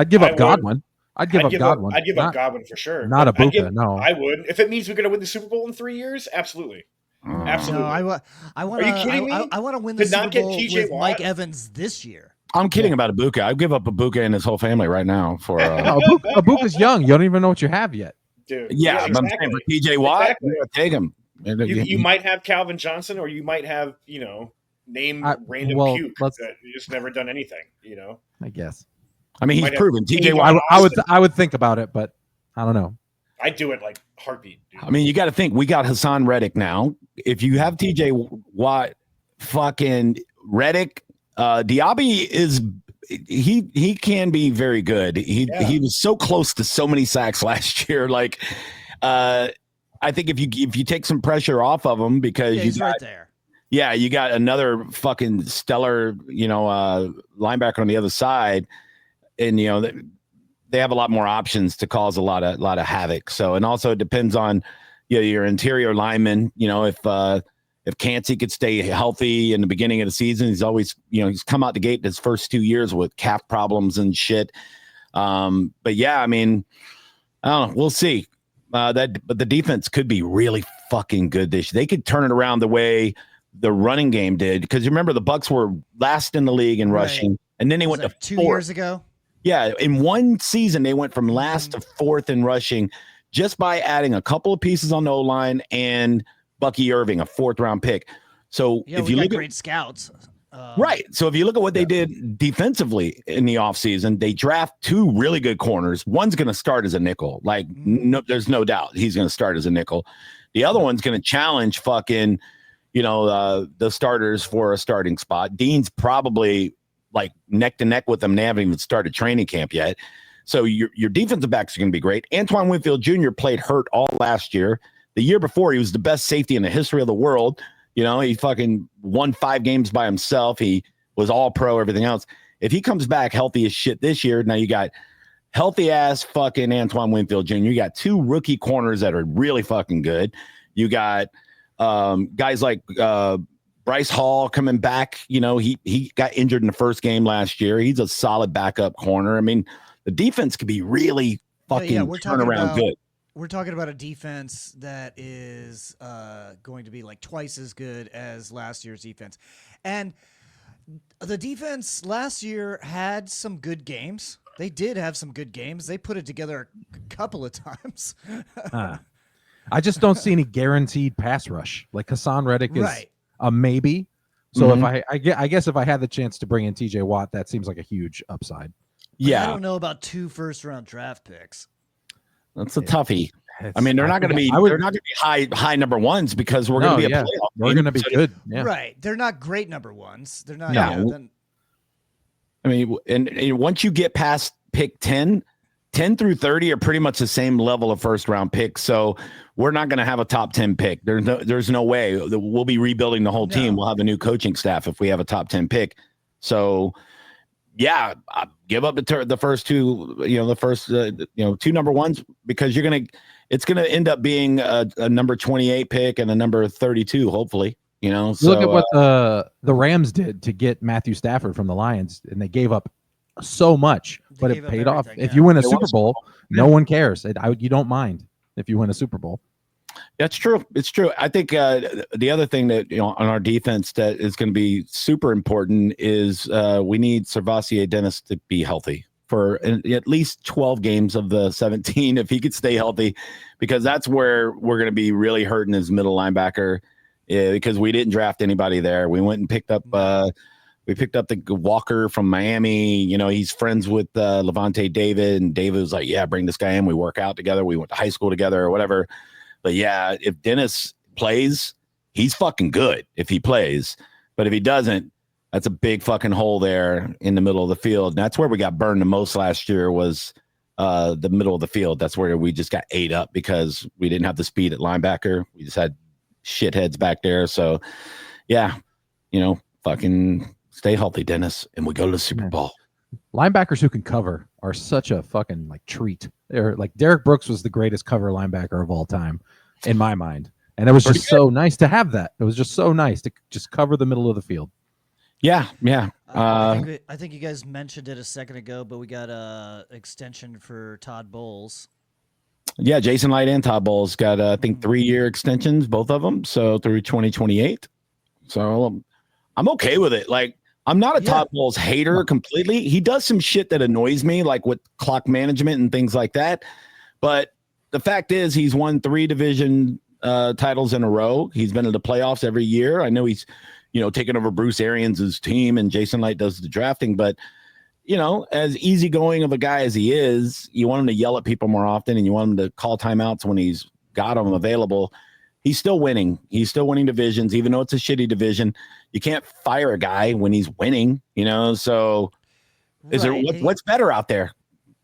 give up Godwin. I'd give up Godwin. I'd give up Godwin for sure. Not a Buka, no. I would. If it means we're going to win the Super Bowl in 3 years, absolutely. Absolutely. No, I want. Are you kidding me? I want to win the Super Bowl with Mike Evans this year. I'm kidding about Ibuka. I'd give up Ibuka and his whole family right now for. Ibuka's young. You don't even know what you have yet. Dude, yeah, exactly. I'm saying for TJ Watt, take him. You might have Calvin Johnson, or you might have random puke that just never done anything. I guess. I mean, he's proven. TJ Watt. I would think about it, but I don't know. I'd do it like heartbeat. Dude. I mean, you got to think. We got Hassan Reddick now. If you have TJ Watt, fucking Reddick, Diaby is. He can be very good. He was so close to so many sacks last year. Like, I think if you take some pressure off of him because he's right there. Yeah, you got another fucking stellar, linebacker on the other side, and they have a lot more options to cause a lot of havoc. So, and also it depends on your interior lineman. If Cansey could stay healthy in the beginning of the season, he's always, he's come out the gate his first 2 years with calf problems and shit. But yeah, I mean, I don't know. We'll see. But the defense could be really fucking good this year. They could turn it around the way the running game did. Because you remember the Bucs were last in the league in rushing, and then they went to 2 4th. years ago. Yeah, in one season they went from last to 4th in rushing just by adding a couple of pieces on the O-line and Bucky Irving, a 4th round pick. So if you look at great scouts, right. So if you look at what they did defensively in the offseason, they draft 2 really good corners. One's going to start as a nickel. Like, no, there's no doubt he's going to start as a nickel. The other one's going to challenge fucking, the starters for a starting spot. Dean's probably like neck to neck with them. They haven't even started training camp yet. So your defensive backs are going to be great. Antoine Winfield Jr. played hurt all last year. The year before, he was the best safety in the history of the world. He fucking won 5 games by himself. He was all pro, everything else. If he comes back healthy as shit this year, now you got healthy ass fucking Antoine Winfield Jr. You got 2 rookie corners that are really fucking good. You got guys like Bryce Hall coming back. He got injured in the first game last year. He's a solid backup corner. I mean, the defense could be really fucking turn around good. We're talking about a defense that is going to be like twice as good as last year's defense. And the defense last year had some good games. They did have some good games. They put it together a couple of times. I just don't see any guaranteed pass rush. Like Hassan Reddick is right. A maybe. So if I guess if I had the chance to bring in TJ Watt, that seems like a huge upside. Yeah. I don't know about 2 first-round draft picks. That's a toughie. I mean, they're not going to be high number ones because we're going to be a playoff. We're going to be good. Yeah. Right. They're not great number ones. They're not. No. I mean, and once you get past pick 10 through 30 are pretty much the same level of first round picks. So we're not going to have a top 10 pick. There's no way we'll be rebuilding the whole team. We'll have a new coaching staff if we have a top 10 pick. So yeah, give up the first 2, the first 2 number ones because it's going to end up being a number 28 pick and a number 32, hopefully. So, look at what the Rams did to get Matthew Stafford from the Lions, and they gave up so much, but it paid off. If you win a Super Bowl, no one cares. You don't mind if you win a Super Bowl. That's true. It's true. I think the other thing that on our defense that is going to be super important is we need Servassier Dennis to be healthy for at least 12 games of the 17 if he could stay healthy, because that's where we're going to be really hurting his middle linebacker. Because we didn't draft anybody there. We went and picked up the Walker from Miami. He's friends with Levante David, and David was like, yeah, bring this guy in. We work out together. We went to high school together or whatever. But yeah, if Dennis plays, he's fucking good if he plays. But if he doesn't, that's a big fucking hole there in the middle of the field. And that's where we got burned the most last year was the middle of the field. That's where we just got ate up because we didn't have the speed at linebacker. We just had shitheads back there. So yeah, fucking stay healthy, Dennis, and we go to the Super Bowl. Linebackers who can cover are such a fucking treat. They're like Derek Brooks was the greatest cover linebacker of all time in my mind. And it was just so nice to have that. It was just so nice to just cover the middle of the field. Yeah. I think you guys mentioned it a second ago, but we got a extension for Todd Bowles. Yeah, Jason Light and Todd Bowles got, I think, 3-year extensions, both of them. So through 2028. So I'm okay with it. Like, I'm not a Todd Bowles hater completely. He does some shit that annoys me, like with clock management and things like that. But the fact is he's won 3 division titles in a row. He's been in the playoffs every year. I know he's, taking over Bruce Arians' team and Jason Light does the drafting. But, as easygoing of a guy as he is, you want him to yell at people more often and you want him to call timeouts when he's got them available. He's still winning. He's still winning divisions, even though it's a shitty division. You can't fire a guy when he's winning, so is there what's better out there?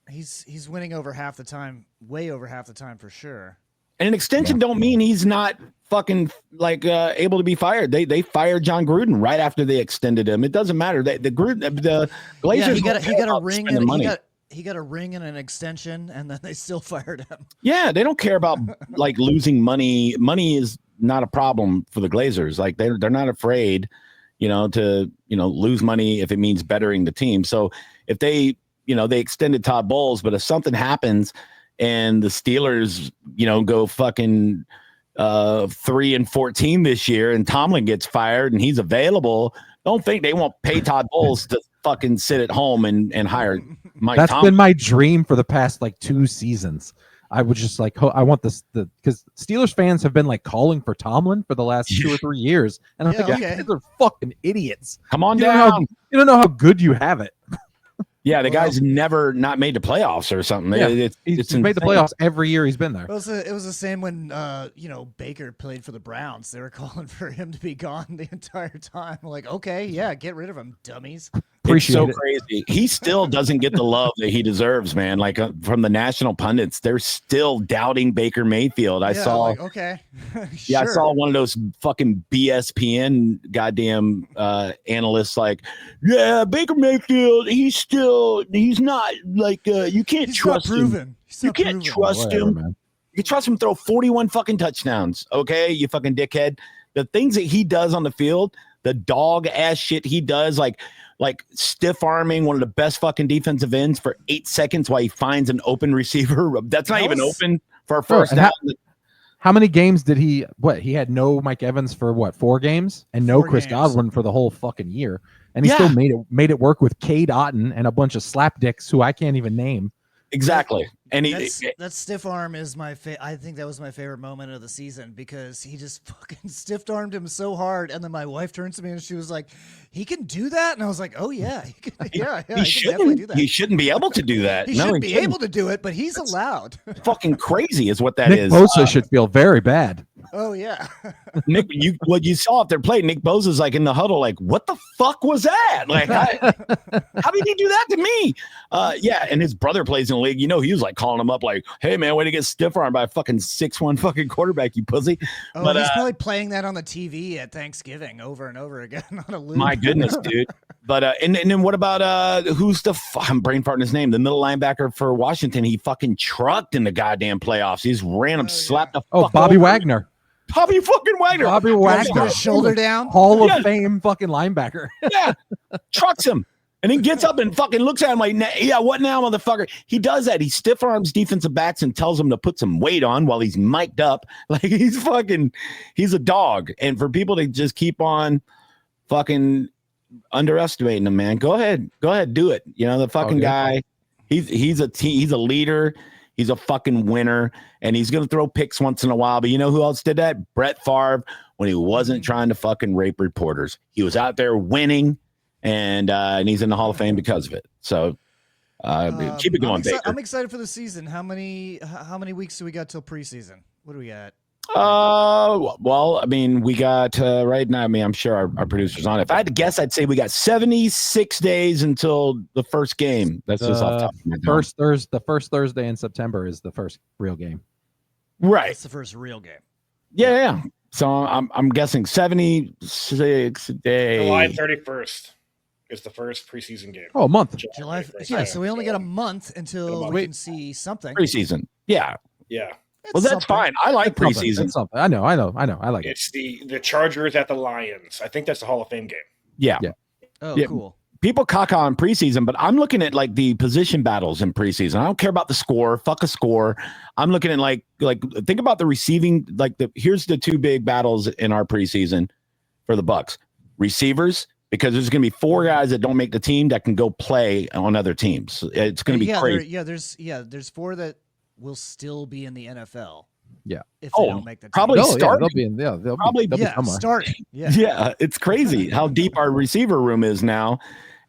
He's winning over half the time, way over half the time for sure. And an extension don't mean he's not fucking able to be fired. They fired John Gruden right after they extended him. It doesn't matter. The Glazers he got a ring and he got a ring and an extension, and then they still fired him. Yeah, they don't care about losing money. Money is not a problem for the Glazers. Like they're not afraid, to lose money if it means bettering the team. So if they extended Todd Bowles, but if something happens and the Steelers, go fucking 3-14 this year and Tomlin gets fired and he's available, don't think they won't pay Todd Bowles to fucking sit at home and hire Mike That's Tomlin. Been my dream for the past 2 seasons. I would just I want this because Steelers fans have been calling for Tomlin for the last 2 or 3 years, and I'm these are fucking idiots. Come on down. You don't know how good you have it. Yeah, the guy's never not made the playoffs or something. Yeah, he's made the playoffs every year he's been there. It was the same when Baker played for the Browns. They were calling for him to be gone the entire time. Like, okay, yeah, get rid of him, dummies. Appreciate it's so crazy. He still doesn't get the love that he deserves, man. Like from the national pundits, they're still doubting Baker Mayfield. I saw, okay, yeah, I saw one of those fucking BSPN goddamn analysts like, yeah, Baker Mayfield, he's not like you can't trust him. You can't trust him. Man. You can trust him to throw 41 fucking touchdowns. Okay, you fucking dickhead. The things that he does on the field, the dog ass shit he does, like stiff arming one of the best fucking defensive ends for 8 seconds while he finds an open receiver. That's not even open for a first down. How many games did he? He had no Mike Evans for 4 games and no Chris Godwin for the whole fucking year, and he still made it work with Cade Otton and a bunch of slapdicks who I can't even name. Exactly. And that stiff arm is I think that was my favorite moment of the season because he just fucking stiff armed him so hard. And then my wife turns to me and she was like, he can do that? And I was like, oh yeah. He can definitely do that. He shouldn't be able to do that. He shouldn't be able to do it, but he's allowed. Fucking crazy is what that Nick is. Bosa should feel very bad. Oh yeah. Nick, what you saw if they're playing, Nick Bosa's like in the huddle, like, what the fuck was that? Like, how did he do that to me? Yeah, and his brother plays in the league. He was like calling him up like, hey man, way to get stiff armed by a fucking 6'1" fucking quarterback, you pussy. Oh, but he's probably playing that on the TV at Thanksgiving over and over again on a loop. My goodness, dude. But and then what about who's I'm brain farting his name, the middle linebacker for Washington? He fucking trucked in the goddamn playoffs. He's random slapped the fuck Bobby over. Wagner. Bobby fucking Wagner. Bobby Wagner. Shoulder down. Hall of Fame fucking linebacker. Yeah. Trucks him. And then gets up and fucking looks at him like, yeah, what now, motherfucker? He does that. He stiff arms defensive backs and tells them to put some weight on while he's mic'd up. Like he's a dog. And for people to just keep on fucking underestimating him, man, go ahead, do it. The fucking guy, he's a leader. He's a fucking winner, and he's going to throw picks once in a while. But you know who else did that? Brett Favre, when he wasn't trying to fucking rape reporters. He was out there winning, and he's in the Hall of Fame because of it. So keep it going, Baker. I'm excited for the season. How many weeks do we got till preseason? What do we got? Well, I mean, we got right now. I mean, I'm sure our producer's on it. If I had to guess, I'd say we got 76 days until the first game. That's just off the top of my head. The first Thursday in September is the first real game. Right. It's the first real game. Yeah. So I'm guessing 76 days. July 31st is the first preseason game. Oh, a month. July. Yeah. So we only got a month until we can see something. Preseason. Yeah. Yeah. Well, that's fine. I like preseason. Something. I know. I like it. It's the Chargers at the Lions. I think that's the Hall of Fame game. Yeah. Oh, yeah. Cool. People caca on preseason, but I'm looking at like the position battles in preseason. I don't care about the score. Fuck a score. I'm looking at like think about the receiving. Here's the 2 big battles in our preseason for the Bucks. Receivers, because there's going to be 4 guys that don't make the team that can go play on other teams. It's going to be crazy. There's 4 that will still be in the NFL. Yeah. If they don't make the team. Probably start. They'll be in. Yeah, they'll probably be somewhere. Start. Yeah. Yeah, it's crazy how deep our receiver room is now,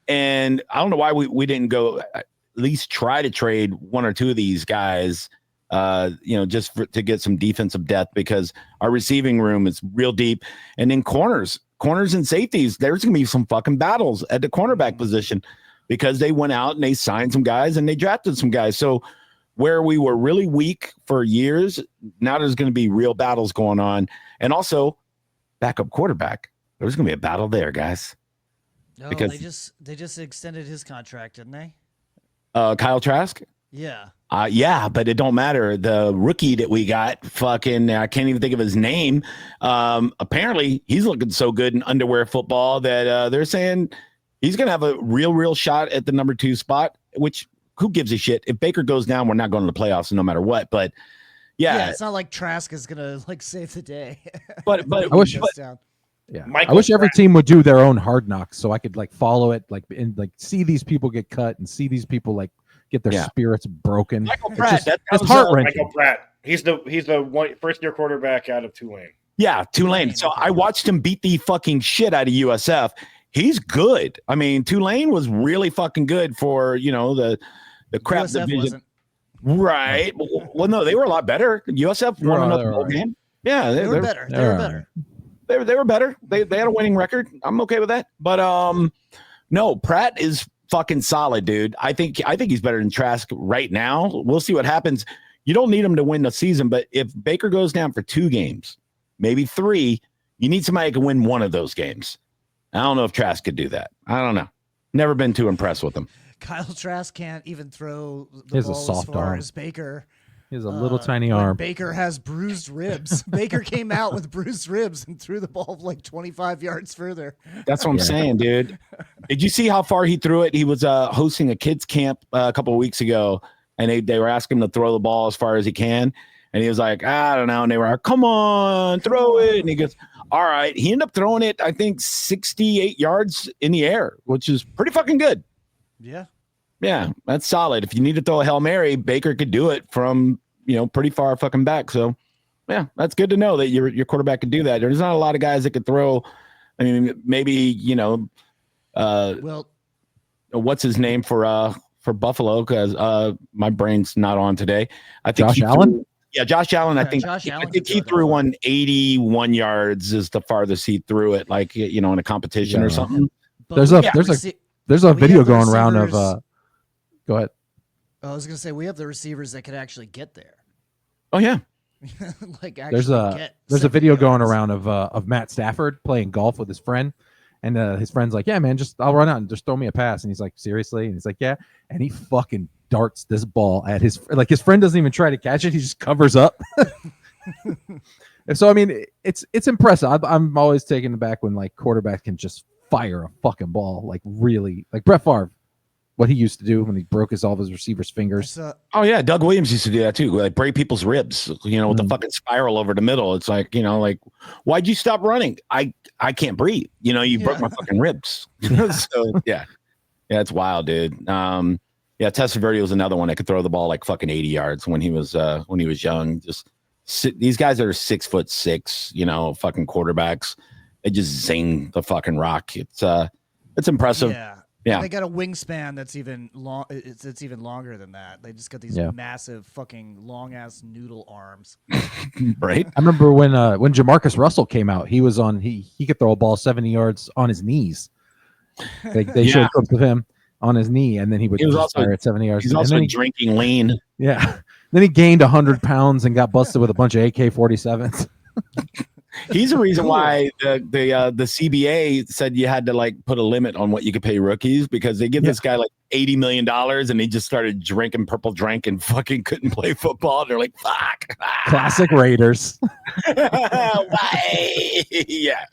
and I don't know why we didn't go at least try to trade 1 or 2 of these guys, just to get some defensive depth because our receiving room is real deep, and then corners and safeties. There's gonna be some fucking battles at the cornerback position because they went out and they signed some guys and they drafted some guys. So where we were really weak for years, now there's going to be real battles going on. And also, backup quarterback. There's going to be a battle there, guys. No, because they just extended his contract, didn't they? Kyle Trask? Yeah. Yeah, but it don't matter. The rookie that we got, fucking, I can't even think of his name. Apparently, he's looking so good in underwear football that they're saying he's going to have a real shot at the number 2 spot, which who gives a shit? If Baker goes down, we're not going to the playoffs no matter what. But yeah, it's not like Trask is gonna save the day. But I wish. I wish every team would do their own Hard Knocks so I could follow it, and see these people get cut and see these people get their spirits broken. Michael Pratt, that's heart wrenching. Michael Pratt, he's the first year quarterback out of Tulane. Yeah, Tulane. So I watched him beat the fucking shit out of USF. He's good. I mean, Tulane was really fucking good for, the crap USF division. wasn't. Right. Well, no, they were a lot better. USF won another bowl game. Yeah, They were better. They were better. They were better. They had a winning record. I'm okay with that. But no, Pratt is fucking solid, dude. I think he's better than Trask right now. We'll see what happens. You don't need him to win the season, but if Baker goes down for 2 games, maybe 3, you need somebody who can win one of those games. I don't know if Trask could do that. I don't know. Never been too impressed with him. Kyle Trask can't even throw the ball a soft as far arm. as Baker. He has a little tiny arm. Baker has bruised ribs. Baker came out with bruised ribs and threw the ball like 25 yards further. That's what I'm saying, dude. Did you see how far he threw it? He was hosting a kids camp a couple of weeks ago, and they were asking him to throw the ball as far as he can. And he was like, I don't know. And they were like, come on, throw it. And he goes, all right. He ended up throwing it, I think, 68 yards in the air, which is pretty fucking good. Yeah. Yeah, that's solid. If you need to throw a Hail Mary, Baker could do it from, pretty far fucking back. So, yeah, that's good to know that your quarterback can do that. There's not a lot of guys that could throw. I mean, maybe, what's his name for Buffalo? Because my brain's not on today. I think Josh Allen? Josh Allen. I think he threw one 81 yards is the farthest he threw it, like, in a competition or something. There's a video going around of go ahead. I was going to say, we have the receivers that could actually get there. Oh yeah. There's a video going around of Matt Stafford playing golf with his friend, and his friend's like, yeah, man, I'll run out and just throw me a pass. And he's like, seriously? And he's like, yeah. And he fucking darts this ball at his friend doesn't even try to catch it. He just covers up. And so, I mean, it's impressive. I'm always taken aback when like quarterbacks can just fire a fucking ball, like really, like Brett Favre, what he used to do when he broke all of his receivers' fingers. Oh yeah, Doug Williams used to do that too, like break people's ribs, with the fucking spiral over the middle. It's like, like, why'd you stop running? I can't breathe. You broke my fucking ribs. So yeah, it's wild, dude. Testaverde was another one that could throw the ball like fucking 80 yards when he was young. These guys that are 6'6", fucking quarterbacks, they just zing the fucking rock. It's impressive. Yeah. They got a wingspan that's even long. It's even longer than that. They just got these massive fucking long ass noodle arms. Right. I remember when Jamarcus Russell came out, he was on. He could throw a ball 70 yards on his knees. They showed clips of him on his knee, and then he was also fire at 70 yards. He's also drinking lean. Yeah. Then he gained 100 pounds and got busted with a bunch of AK-47s. He's the reason why the CBA said you had to like put a limit on what you could pay rookies, because they give this guy like $80 million and he just started drinking purple drink and fucking couldn't play football. They're like, fuck. Classic Raiders. Yeah.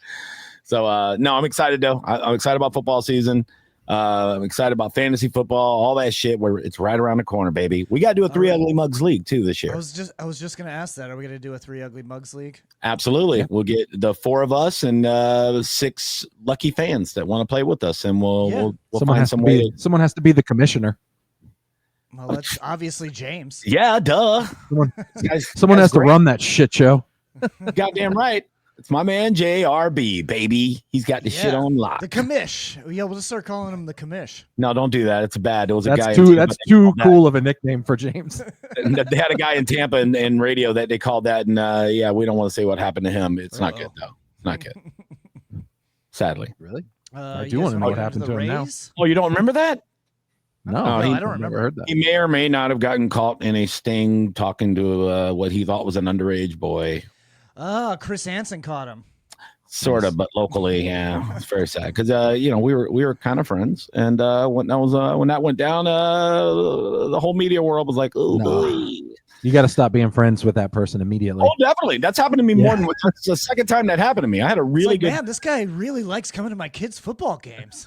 So no, I'm excited though. I'm excited about football season. I'm excited about fantasy football, all that shit where it's right around the corner, baby. We got to do a 3 Ugly Mugs league too this year. I was just going to ask that. Are we going to do a 3 Ugly Mugs league? Absolutely. Yeah. We'll get the 4 of us and 6 lucky fans that want to play with us, and we'll find some way. Someone has to be the commissioner. Well, that's obviously James. Yeah, duh. Someone has to run that shit show. Goddamn right. It's my man JRB, baby. He's got the shit on lock. The commish. Yeah, we'll just start calling him the commish. No, don't do that. It's bad. It was a guy. That's too cool of a nickname for James. They had a guy in Tampa in radio that they called that, and we don't want to say what happened to him. It's not good though. It's not good. Sadly. Really? I do want to know what happened to him now. Oh, you don't remember that? No, I don't remember. Heard that. He may or may not have gotten caught in a sting talking to what he thought was an underage boy. Chris Hansen caught him. Sort of, but locally, yeah. It's very sad because we were kind of friends, and when that went down, the whole media world was like, "Oh, boy." You got to stop being friends with that person immediately. Oh, definitely. That's happened to me more than once. That's the second time that happened to me. I had a really good. Man, this guy really likes coming to my kids' football games.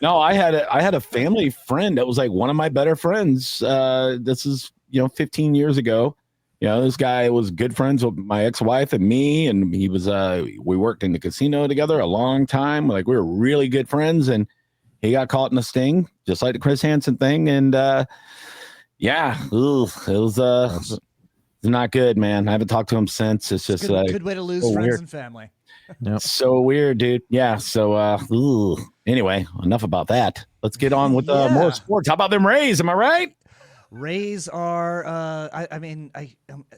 No, I had a family friend that was like one of my better friends. This is 15 years ago. This guy was good friends with my ex-wife and me, and he was we worked in the casino together a long time. Like, we were really good friends, and he got caught in a sting, just like the Chris Hansen thing. And it was not good, man. I haven't talked to him since. It's just good way to lose friends and family. Yep. So weird, dude. Yeah. So, anyway, enough about that. Let's get on with Yeah. more sports. How about them Rays? Am I right? Rays are, I mean,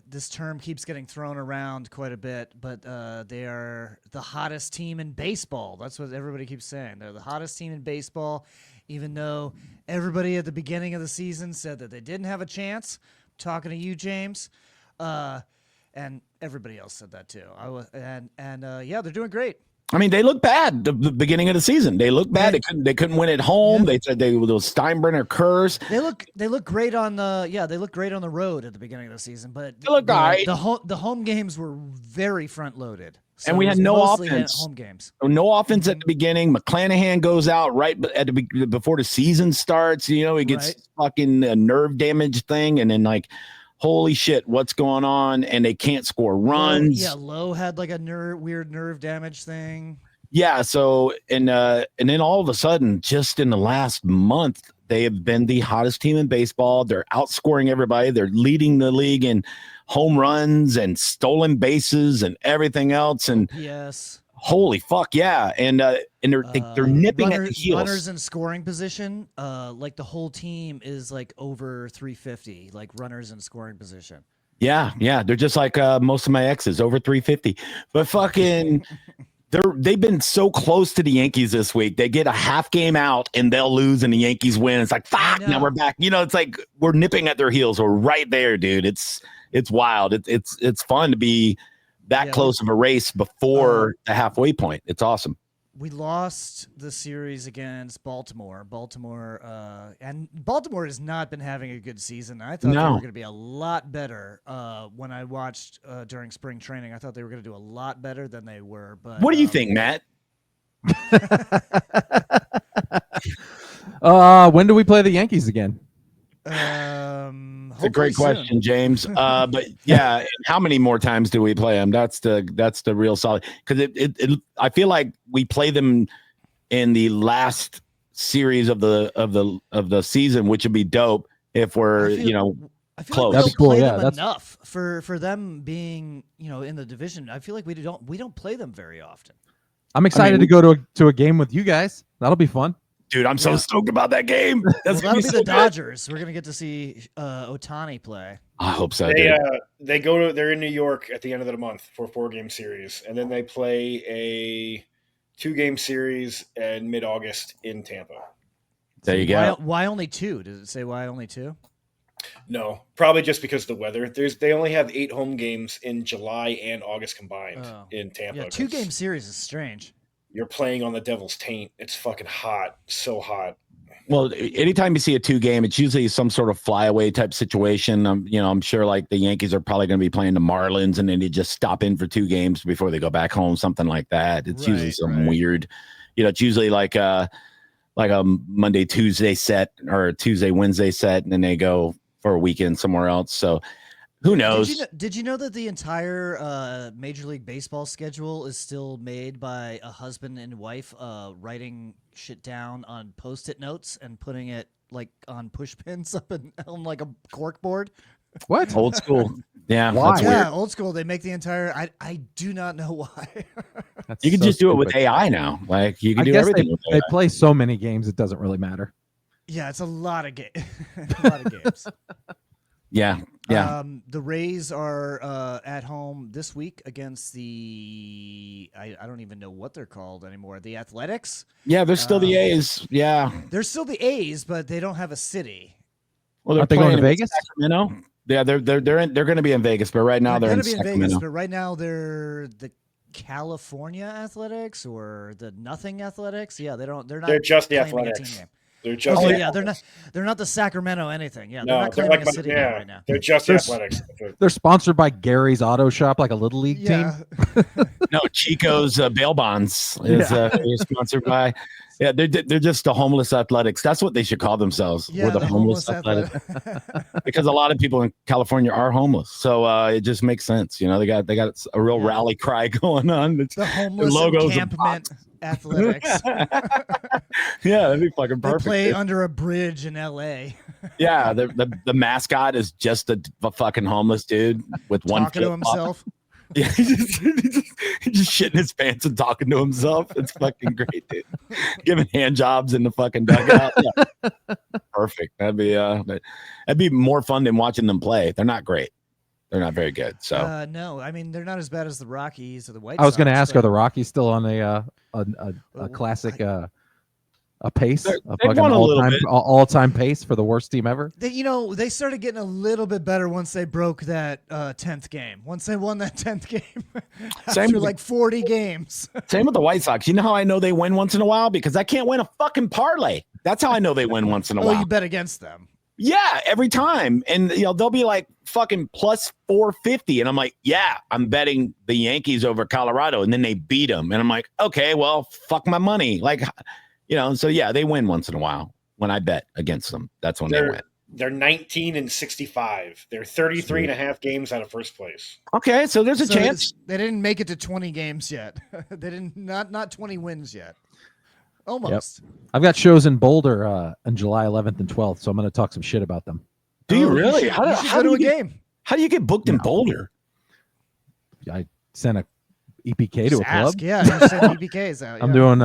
this term keeps getting thrown around quite a bit, but they are the hottest team in baseball. That's what everybody keeps saying. They're the hottest team in baseball, even though everybody at the beginning of the season said that they didn't have a chance. I'm talking to you, James, and everybody else said that too. Yeah, they're doing great. I mean, they look bad the beginning of the season. They look bad. They couldn't win at home. Yeah. They said those Steinbrenner curse. They look great on the road at the beginning of the season, but They look all right. the home games were very front loaded. So And we it had was no mostly offense. home games. No offense at the beginning. McClanahan goes out right before the season starts. You know, he gets fucking a nerve damage thing, and then like, holy shit, what's going on? And they can't score runs. Lowe had like a weird nerve damage thing. Yeah. So and then all of a sudden, just in the last month, they have been the hottest team in baseball. They're outscoring everybody. They're leading the league in home runs and stolen bases and everything else. And yes, holy fuck, yeah. And they're nipping at the heels. Runners in scoring position, like the whole team is like over 350, like runners in scoring position. Yeah. They're just like most of my exes, over 350. But fucking they've been so close to the Yankees this week. They get a half game out and they'll lose and the Yankees win. It's like, fuck, now we're back. You know, it's like we're nipping at their heels. We're right there, dude. It's wild. It's fun to be that close of a race before the halfway point. It's awesome. We lost the series against Baltimore. Baltimore has not been having a good season. I thought they were going to be a lot better when I watched during spring training. I thought they were going to do a lot better than they were. But what do you think, Matt? When do we play the Yankees again? It's a great question, James. But yeah, how many more times do we play them? That's the real solid, because I feel like we play them in the last series of the season, which would be dope if we're I feel close. Like That'd be cool. play Yeah, them enough for them being in the division. I feel like we don't play them very often. I'm excited to go to a game with you guys. That'll be fun. Dude, I'm so stoked about that game. That'll be the Dodgers. We're gonna get to see Ohtani play. I hope so. They're in New York at the end of the month for a 4-game series, and then they play a 2-game series in mid-August in Tampa. There you go. Why only 2? Does it say why only 2? No, probably just because of the weather. They only have 8 home games in July and August combined in Tampa. Yeah, 2-game series is strange. You're playing on the devil's taint. It's fucking hot. So hot. Well, anytime you see a 2-game, it's usually some sort of flyaway type situation. I'm sure like the Yankees are probably going to be playing the Marlins, and then they just stop in for 2 games before they go back home, something like that. It's usually some weird, it's usually like a Monday, Tuesday set or a Tuesday, Wednesday set, and then they go for a weekend somewhere else. So who knows? Did you know that the entire Major League Baseball schedule is still made by a husband and wife writing shit down on Post-it notes and putting it like on push pins up on like a cork board? What? Old school. Yeah. Why? That's weird. Old school. They make the entire. I do not know why. You can just do it with AI now. Like you can do everything with AI. They play so many games, it doesn't really matter. Yeah, it's a lot of games. Yeah. The Rays are at home this week against the I don't even know what they're called anymore. The Athletics. Yeah, they're still the A's. Yeah, they're still the A's, but they don't have a city. Well, they're going to in Vegas. Sacramento. Yeah, they're going to be in Vegas, but right now they're in Sacramento. Vegas, but right now they're the California Athletics or the Nothing Athletics. Yeah, they're not. They're just the Athletics. They're just they're not the Sacramento anything. Yeah, they're no, not claiming a city right now. They're just the Athletics. They're sponsored by Gary's Auto Shop, like a little league team. No, Chico's bail bonds is sponsored by. Yeah, they're just the homeless athletics. That's what they should call themselves. Yeah, We're the homeless athletics. Because a lot of people in California are homeless, so it just makes sense. They got a real rally cry going on. The homeless encampment athletics. Yeah, that'd be fucking perfect. They play under a bridge in L.A. Yeah, the mascot is just a fucking homeless dude with one talking to himself. Yeah, just shitting his pants and talking to himself. It's fucking great, dude. Giving hand jobs in the fucking dugout. Yeah. Perfect. That'd be more fun than watching them play. They're not great. They're not very good. So no, I mean they're not as bad as the Rockies or the White I was Sox. going to ask, but- are the Rockies still on a classic a pace, They've a fucking won a little bit. all-time pace for the worst team ever? They started getting a little bit better once they broke that 10th game. Once they won that 10th game after like 40 games. Same with the White Sox. You know how I know they win once in a while? Because I can't win a fucking parlay. That's how I know they win once in a while. You bet against them. Yeah, every time. And they'll be like fucking plus 450. And I'm like, yeah, I'm betting the Yankees over Colorado. And then they beat them. And I'm like, okay, well, fuck my money. Like, so yeah, they win once in a while. When I bet against them, that's when they win. They're 19-65. They're 33 and a half games out of first place. Okay, so there's a chance. They didn't make it to 20 games yet. They didn't not 20 wins yet. Almost. Yep. I've got shows in Boulder on July 11th and 12th, so I'm going to talk some shit about them. Do you really? How do you get a game? How do you get booked in Boulder? I sent a EPK to a club. Yeah, you sent EPKs out. I'm doing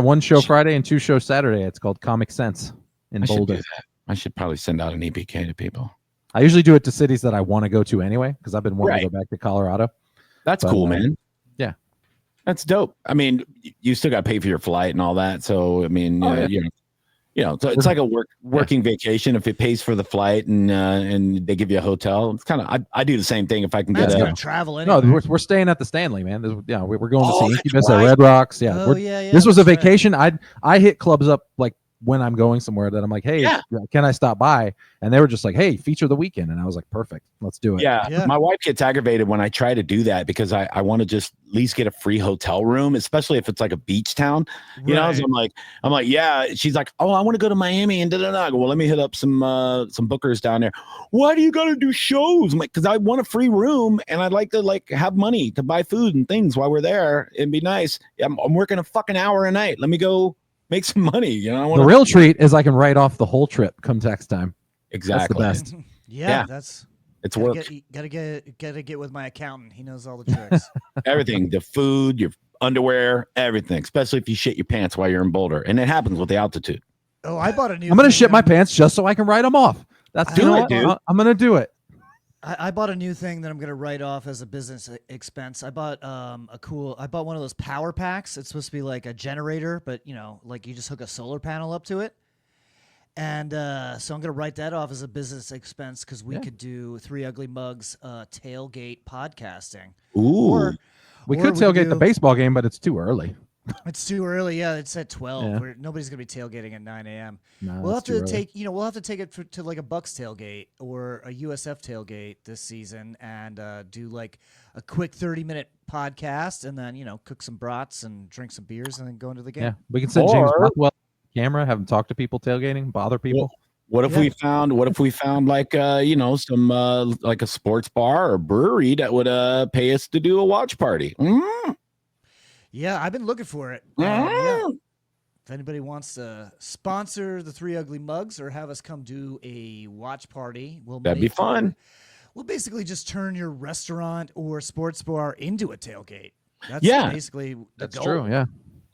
one show Friday and 2 shows Saturday. It's called Comic Sense in Boulder. I should probably send out an EPK to people. I usually do it to cities that I want to go to anyway, because I've been wanting to go back to Colorado. That's cool, man. Yeah. That's dope. I mean, you still got to pay for your flight and all that. So, I mean, so it's like a working vacation. If it pays for the flight and they give you a hotel, it's kind of, I do the same thing if I can get a travel. Anyway. No, we're staying at the Stanley, man. We're going to see Incubus right. at Red Rocks. Yeah. Yeah. This was a vacation. I hit clubs up like when I'm going somewhere that I'm like, hey, can I stop by? And they were just like, hey, feature the weekend. And I was like, perfect, let's do it. Yeah. My wife gets aggravated when I try to do that because I want to just at least get a free hotel room, especially if it's like a beach town, you know? So I'm like, yeah. She's like, oh, I want to go to Miami and I go, well, let me hit up some bookers down there. Why do you got to do shows? I'm like, because I want a free room and I'd like to have money to buy food and things while we're there. It'd be nice. I'm working a fucking hour a night. Let me go make some money. The real treat is I can write off the whole trip come tax time. Exactly. That's the best. Yeah. It's work. Gotta get with my accountant. He knows all the tricks. Everything, the food, your underwear, everything. Especially if you shit your pants while you're in Boulder, and it happens with the altitude. Oh, I bought a new. I'm gonna shit my pants just so I can write them off. That's dude. I'm gonna do it. I bought a new thing that I'm gonna write off as a business expense. I bought I bought one of those power packs. It's supposed to be like a generator, but like you just hook a solar panel up to it. And so I'm going to write that off as a business expense because we could do Three Ugly Mugs tailgate podcasting. Ooh. We could tailgate the baseball game, but it's too early. It's too early. Yeah, it's at 12. Yeah. Nobody's going to be tailgating at 9 a.m. No, we'll have to take it to like a Bucks tailgate or a USF tailgate this season and do like a quick 30-minute podcast and then, cook some brats and drink some beers and then go into the game. Yeah, we can send James Rothwell camera, have him talk to people tailgating, bother people. What if we found like some like a sports bar or brewery that would pay us to do a watch party? Yeah, I've been looking for it. If anybody wants to sponsor the Three Ugly Mugs or have us come do a watch party, that'd be fun. We'll basically just turn your restaurant or sports bar into a tailgate. That's basically the goal. True. Yeah.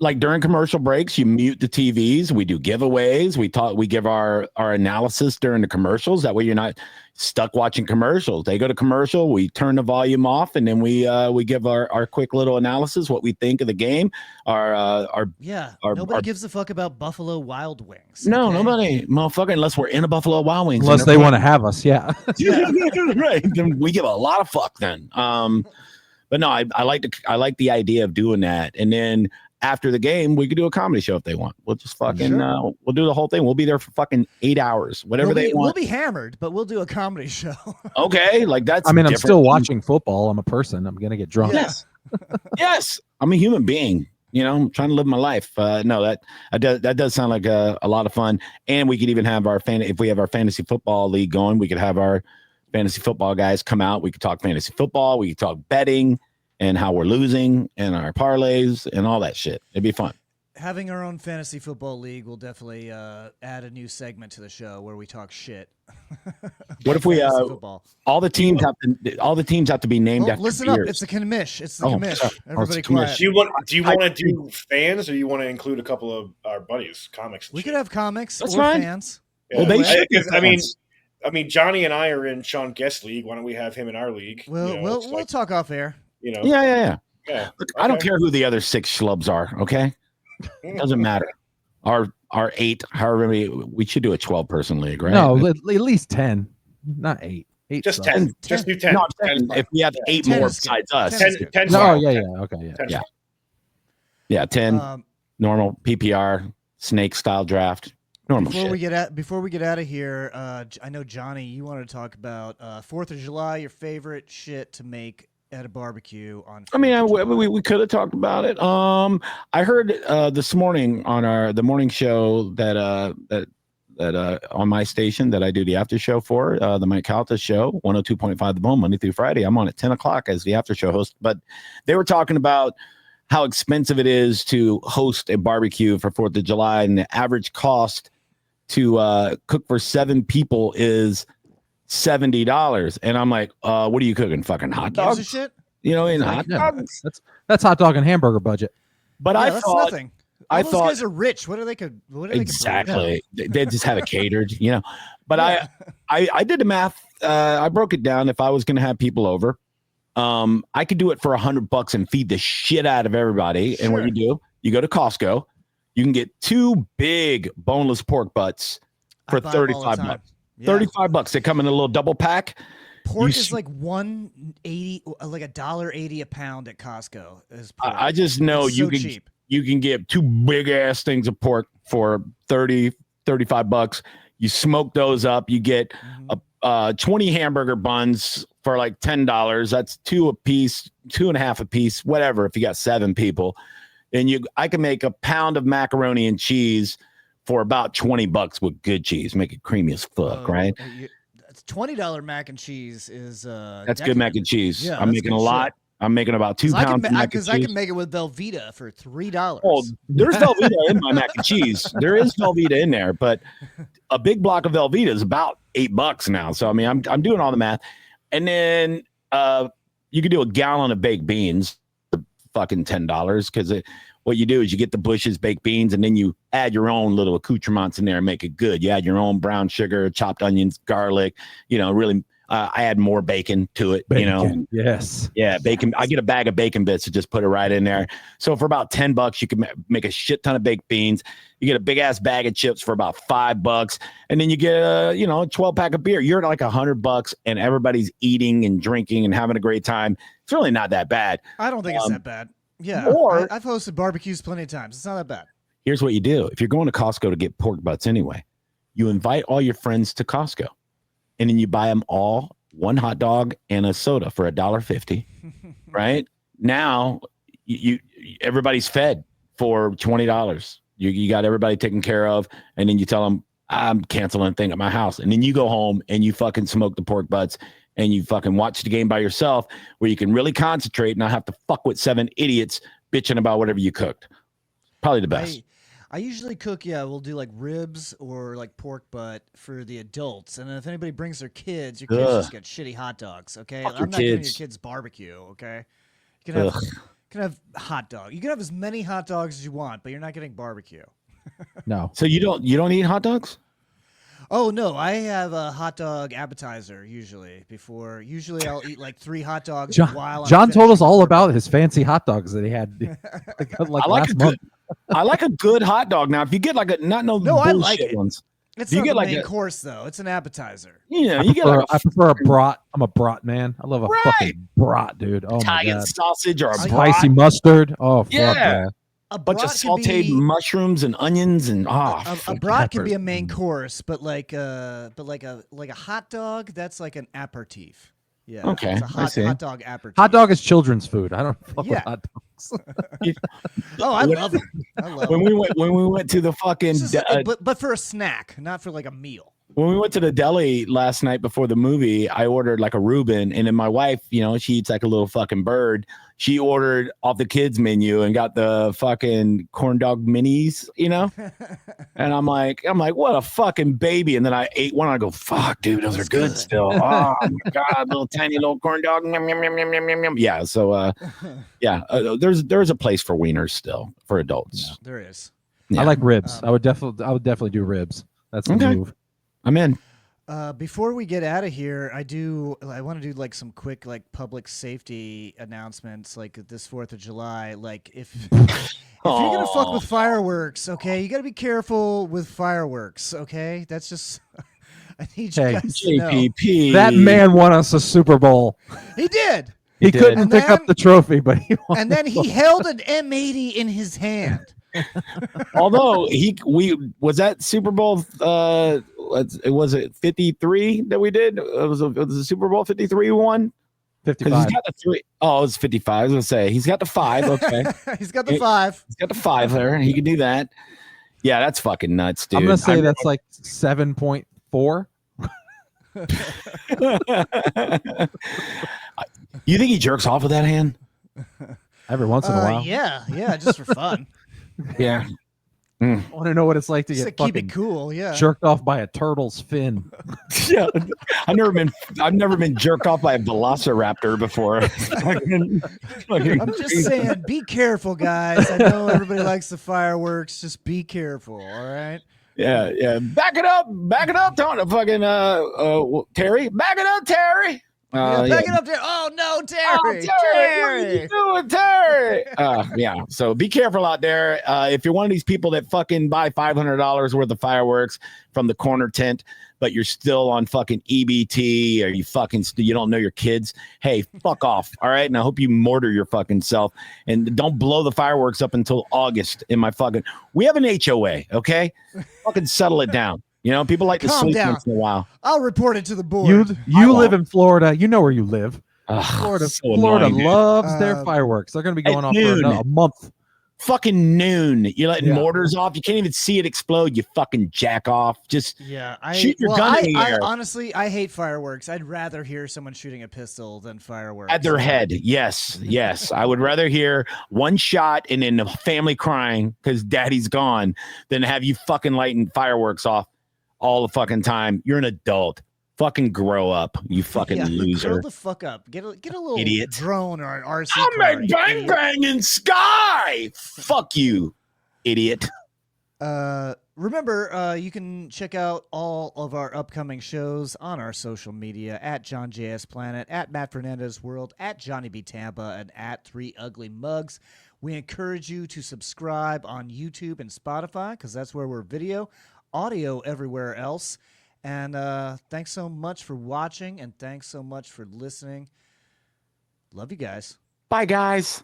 Like during commercial breaks, you mute the TVs. We do giveaways. We give our analysis during the commercials. That way, you're not stuck watching commercials. They go to commercial. We turn the volume off, and then we give our quick little analysis, what we think of the game. Nobody gives a fuck about Buffalo Wild Wings. No, nobody, motherfucker, unless we're in a Buffalo Wild Wings. Unless they want to have us, yeah. Right. Then we give a lot of fuck then. But no, I like the idea of doing that, and then. After the game, we could do a comedy show if they want. We'll just fucking we'll do the whole thing. We'll be there for fucking 8 hours, whatever they want. We'll be hammered, but we'll do a comedy show. Okay, like that's. I mean, I'm still watching football. I'm a person. I'm gonna get drunk. Yes, yes. I'm a human being. I'm trying to live my life. No, that does sound like a lot of fun. And we could even have if we have our fantasy football league going, we could have our fantasy football guys come out. We could talk fantasy football. We could talk betting. And how we're losing and our parlays and all that shit. It'd be fun. having our own fantasy football league will definitely add a new segment to the show where we talk shit. What if we Fantasy football. all the teams have to be named Well, after listen beers. up. It's the commish. It's the Oh, commish. sorry. Everybody it's the commish. quiet. Do you want to do fans, or do you want to include a couple of our buddies, comics? And We shit? could have comics That's or fine. fans. Well, they should be I mean, Johnny and I are in Sean Guest league. Why don't we have him in our league? We'll talk off air. Yeah. Yeah. Look, I don't care who the other 6 schlubs are. Okay, it doesn't matter. Our 8, however many, we should do a 12-person league, right? No, at least 10, not 8. 8 Just sucks. 10. Just do 10. No, I'm saying if we have 8 10 more is good. besides us. 10 10. No, yeah. Okay, yeah. 10. Yeah, 10 normal PPR snake style draft. Normal Before shit. we get out of here, I know Johnny, you want to talk about 4th of July, your favorite shit to make at a barbecue on. I mean, we could have talked about it. I heard this morning on the morning show that on my station that I do the after show for, the Mike Calta show, 102.5 The Bone, Monday through Friday. I'm on at 10 o'clock as the after show host. But they were talking about how expensive it is to host a barbecue for 4th of July, and the average cost to cook for 7 people is $70. And I'm like, what are you cooking? Fucking hot Gives a dogs? shit? Hot Yeah, dogs. that's hot dog and hamburger budget. But Yeah, I that's thought nothing. All those guys are rich. What do they could? What do they exactly. They just have it catered, But Yeah. I did the math. I broke it down. If I was going to have people over, I could do it for $100 and feed the shit out of everybody. Sure. And what you do, you go to Costco, you can get 2 big boneless pork butts for $35. Yeah. $35. They come in a little double pack. Pork is like $1.80, like $1.80 a pound at Costco. I just know It's you so can cheap. you can get 2 big ass things of pork for $35. You smoke those up. You get 20 hamburger buns for like $10. That's 2 a piece, 2.5 a piece, whatever. If you got 7 people, and I can make a pound of macaroni and cheese for about $20 with good cheese. Make it creamy as fuck, right? It's $20 mac and cheese is That's good mac and cheese. Yeah, I'm that's making good a lot. shit. I'm making about 2 pounds of mac and cheese. Because I can make it with Velveeta for $3. Oh, there's Velveeta in my mac and cheese. There is Velveeta in there, but a big block of Velveeta is about $8 now. So I mean, I'm doing all the math, and then you could do a gallon of baked beans for fucking $10 because what you do is you get the Bush's baked beans, and then you add your own little accoutrements in there and make it good. You add your own brown sugar, chopped onions, garlic. Really. I add more bacon to it, Yes. Yeah, bacon. I get a bag of bacon bits and just put it right in there. So for about $10, you can make a shit ton of baked beans. You get a big ass bag of chips for about $5, and then you get a 12-pack of beer. You're at like $100, and everybody's eating and drinking and having a great time. It's really not that bad. I don't think it's that bad. Yeah, I've hosted barbecues plenty of times. It's not that bad. Here's what you do: if you're going to Costco to get pork butts anyway, you invite all your friends to Costco. And then you buy them all 1 hot dog and a soda for $1.50, right? Now everybody's fed for $20. You got everybody taken care of, and then you tell them, I'm canceling a thing at my house. And then you go home and you fucking smoke the pork butts and you fucking watch the game by yourself, where you can really concentrate and not have to fuck with 7 idiots bitching about whatever you cooked. Probably the best. I usually cook, we'll do like ribs or like pork butt for the adults. And if anybody brings their kids, your kids just get shitty hot dogs, okay? Fuck I'm your not doing your kids. kids barbecue, okay? You can have hot dog. You can have as many hot dogs as you want, but you're not getting barbecue. No. So you don't eat hot dogs? Oh no, I have a hot dog appetizer usually. Usually I'll eat like 3 hot dogs while I'm John told us finishing all the about his fancy hot dogs that he had last month. I like a good hot dog. Now, if you get like bullshit I like it. ones, It's you not get the like main course though. It's an appetizer. Yeah, I prefer a brat. I'm a brat man. I love a fucking brat, dude. Oh my Italian god, sausage or a spicy brat. mustard. Oh fuck Yeah. yeah. A Bunch of brat can sauteed be- mushrooms and onions and a brat can be a peppers. main course, but like a hot dog, that's like an aperitif. Yeah. Okay, It's a I see. hot dog aperitif. Hot dog is children's food. I don't fuck Yeah. with hot dogs. Oh, I love them. I love when them. we went to the fucking It's just- but for a snack, not for like a meal. When we went to the deli last night before the movie, I ordered like a Reuben, and then my wife, she eats like a little fucking bird. She ordered off the kids menu and got the fucking corn dog minis, And I'm like, what a fucking baby. And then I ate one. And I go, fuck, dude, those are good still. Oh my god, little tiny little corn dog. Yeah. So, there's a place for wieners still for adults. Yeah, there is. Yeah. I like ribs. I would definitely do ribs. That's the move. I'm in. Before we get out of here, I want to do like some quick like public safety announcements, like this 4th of July. Like if you're gonna fuck with fireworks, okay, you gotta be careful with fireworks, okay? That's just I need you guys to know. JPP. That man won us a Super Bowl. He did. He couldn't pick up the trophy, but he won. And then he held an M80 in his hand. Although was that Super Bowl was it 53 that we did? It was a Super Bowl 53 one? 55. He's got the 3. Oh, it's 55. I was gonna say he's got the 5. Okay. He's got the 5. He's got the 5 there. He can do that. Yeah, that's fucking nuts, dude. I'm gonna say that's like 7.4. You think he jerks off with that hand? Every once in a while. Yeah, just for fun. Yeah. I want to know what it's like to Just get to keep fucking it cool. Yeah. jerked off by a turtle's fin. Yeah, I've never been jerked off by a velociraptor before. I'm just saying, be careful, guys. I know everybody likes the fireworks. Just be careful, all right? Yeah. Back it up, Tony. Fucking Terry. Back it up, Terry. Back it up there. Oh no, Terry! Terry, what are you doing, Terry? Yeah. So be careful out there. If you're one of these people that fucking buy $500 worth of fireworks from the corner tent, but you're still on fucking EBT, or you don't know your kids. Hey, fuck off. All right. And I hope you mortar your fucking self, and don't blow the fireworks up until August. We have an HOA. Okay. Fucking settle it down. People like to sleep once in a while. I'll report it to the board. You live in Florida. You know where you live. Florida annoying, loves their fireworks. They're going to be going off for a month. Fucking noon. You're letting mortars off. You can't even see it explode. You fucking jack off. Just shoot your gun in the air. Honestly, I hate fireworks. I'd rather hear someone shooting a pistol than fireworks. At their head. Yes. I would rather hear one shot and then the family crying because daddy's gone than have you fucking lighting fireworks off all the fucking time. You're an adult. Fucking grow up, you fucking loser. Grow the fuck up. Get a little idiot drone or an RC I'll car. make bang bang in sky. Fuck you, idiot. Remember, you can check out all of our upcoming shows on our social media at John JS Planet, at Matt Fernandez World, at Johnny B Tampa, and at 3 Ugly Mugs. We encourage you to subscribe on YouTube and Spotify because that's where we're video. Audio everywhere else. And thanks so much for watching, and thanks so much for listening. Love you guys. Bye, guys.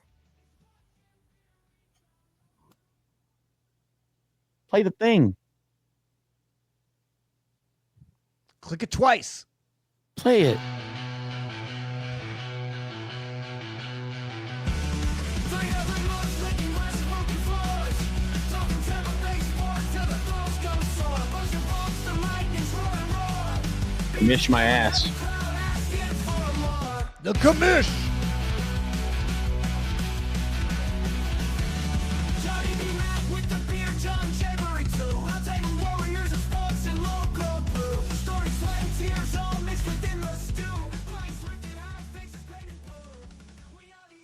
Play the thing. Click it twice. Play it. Commish my ass. The commish.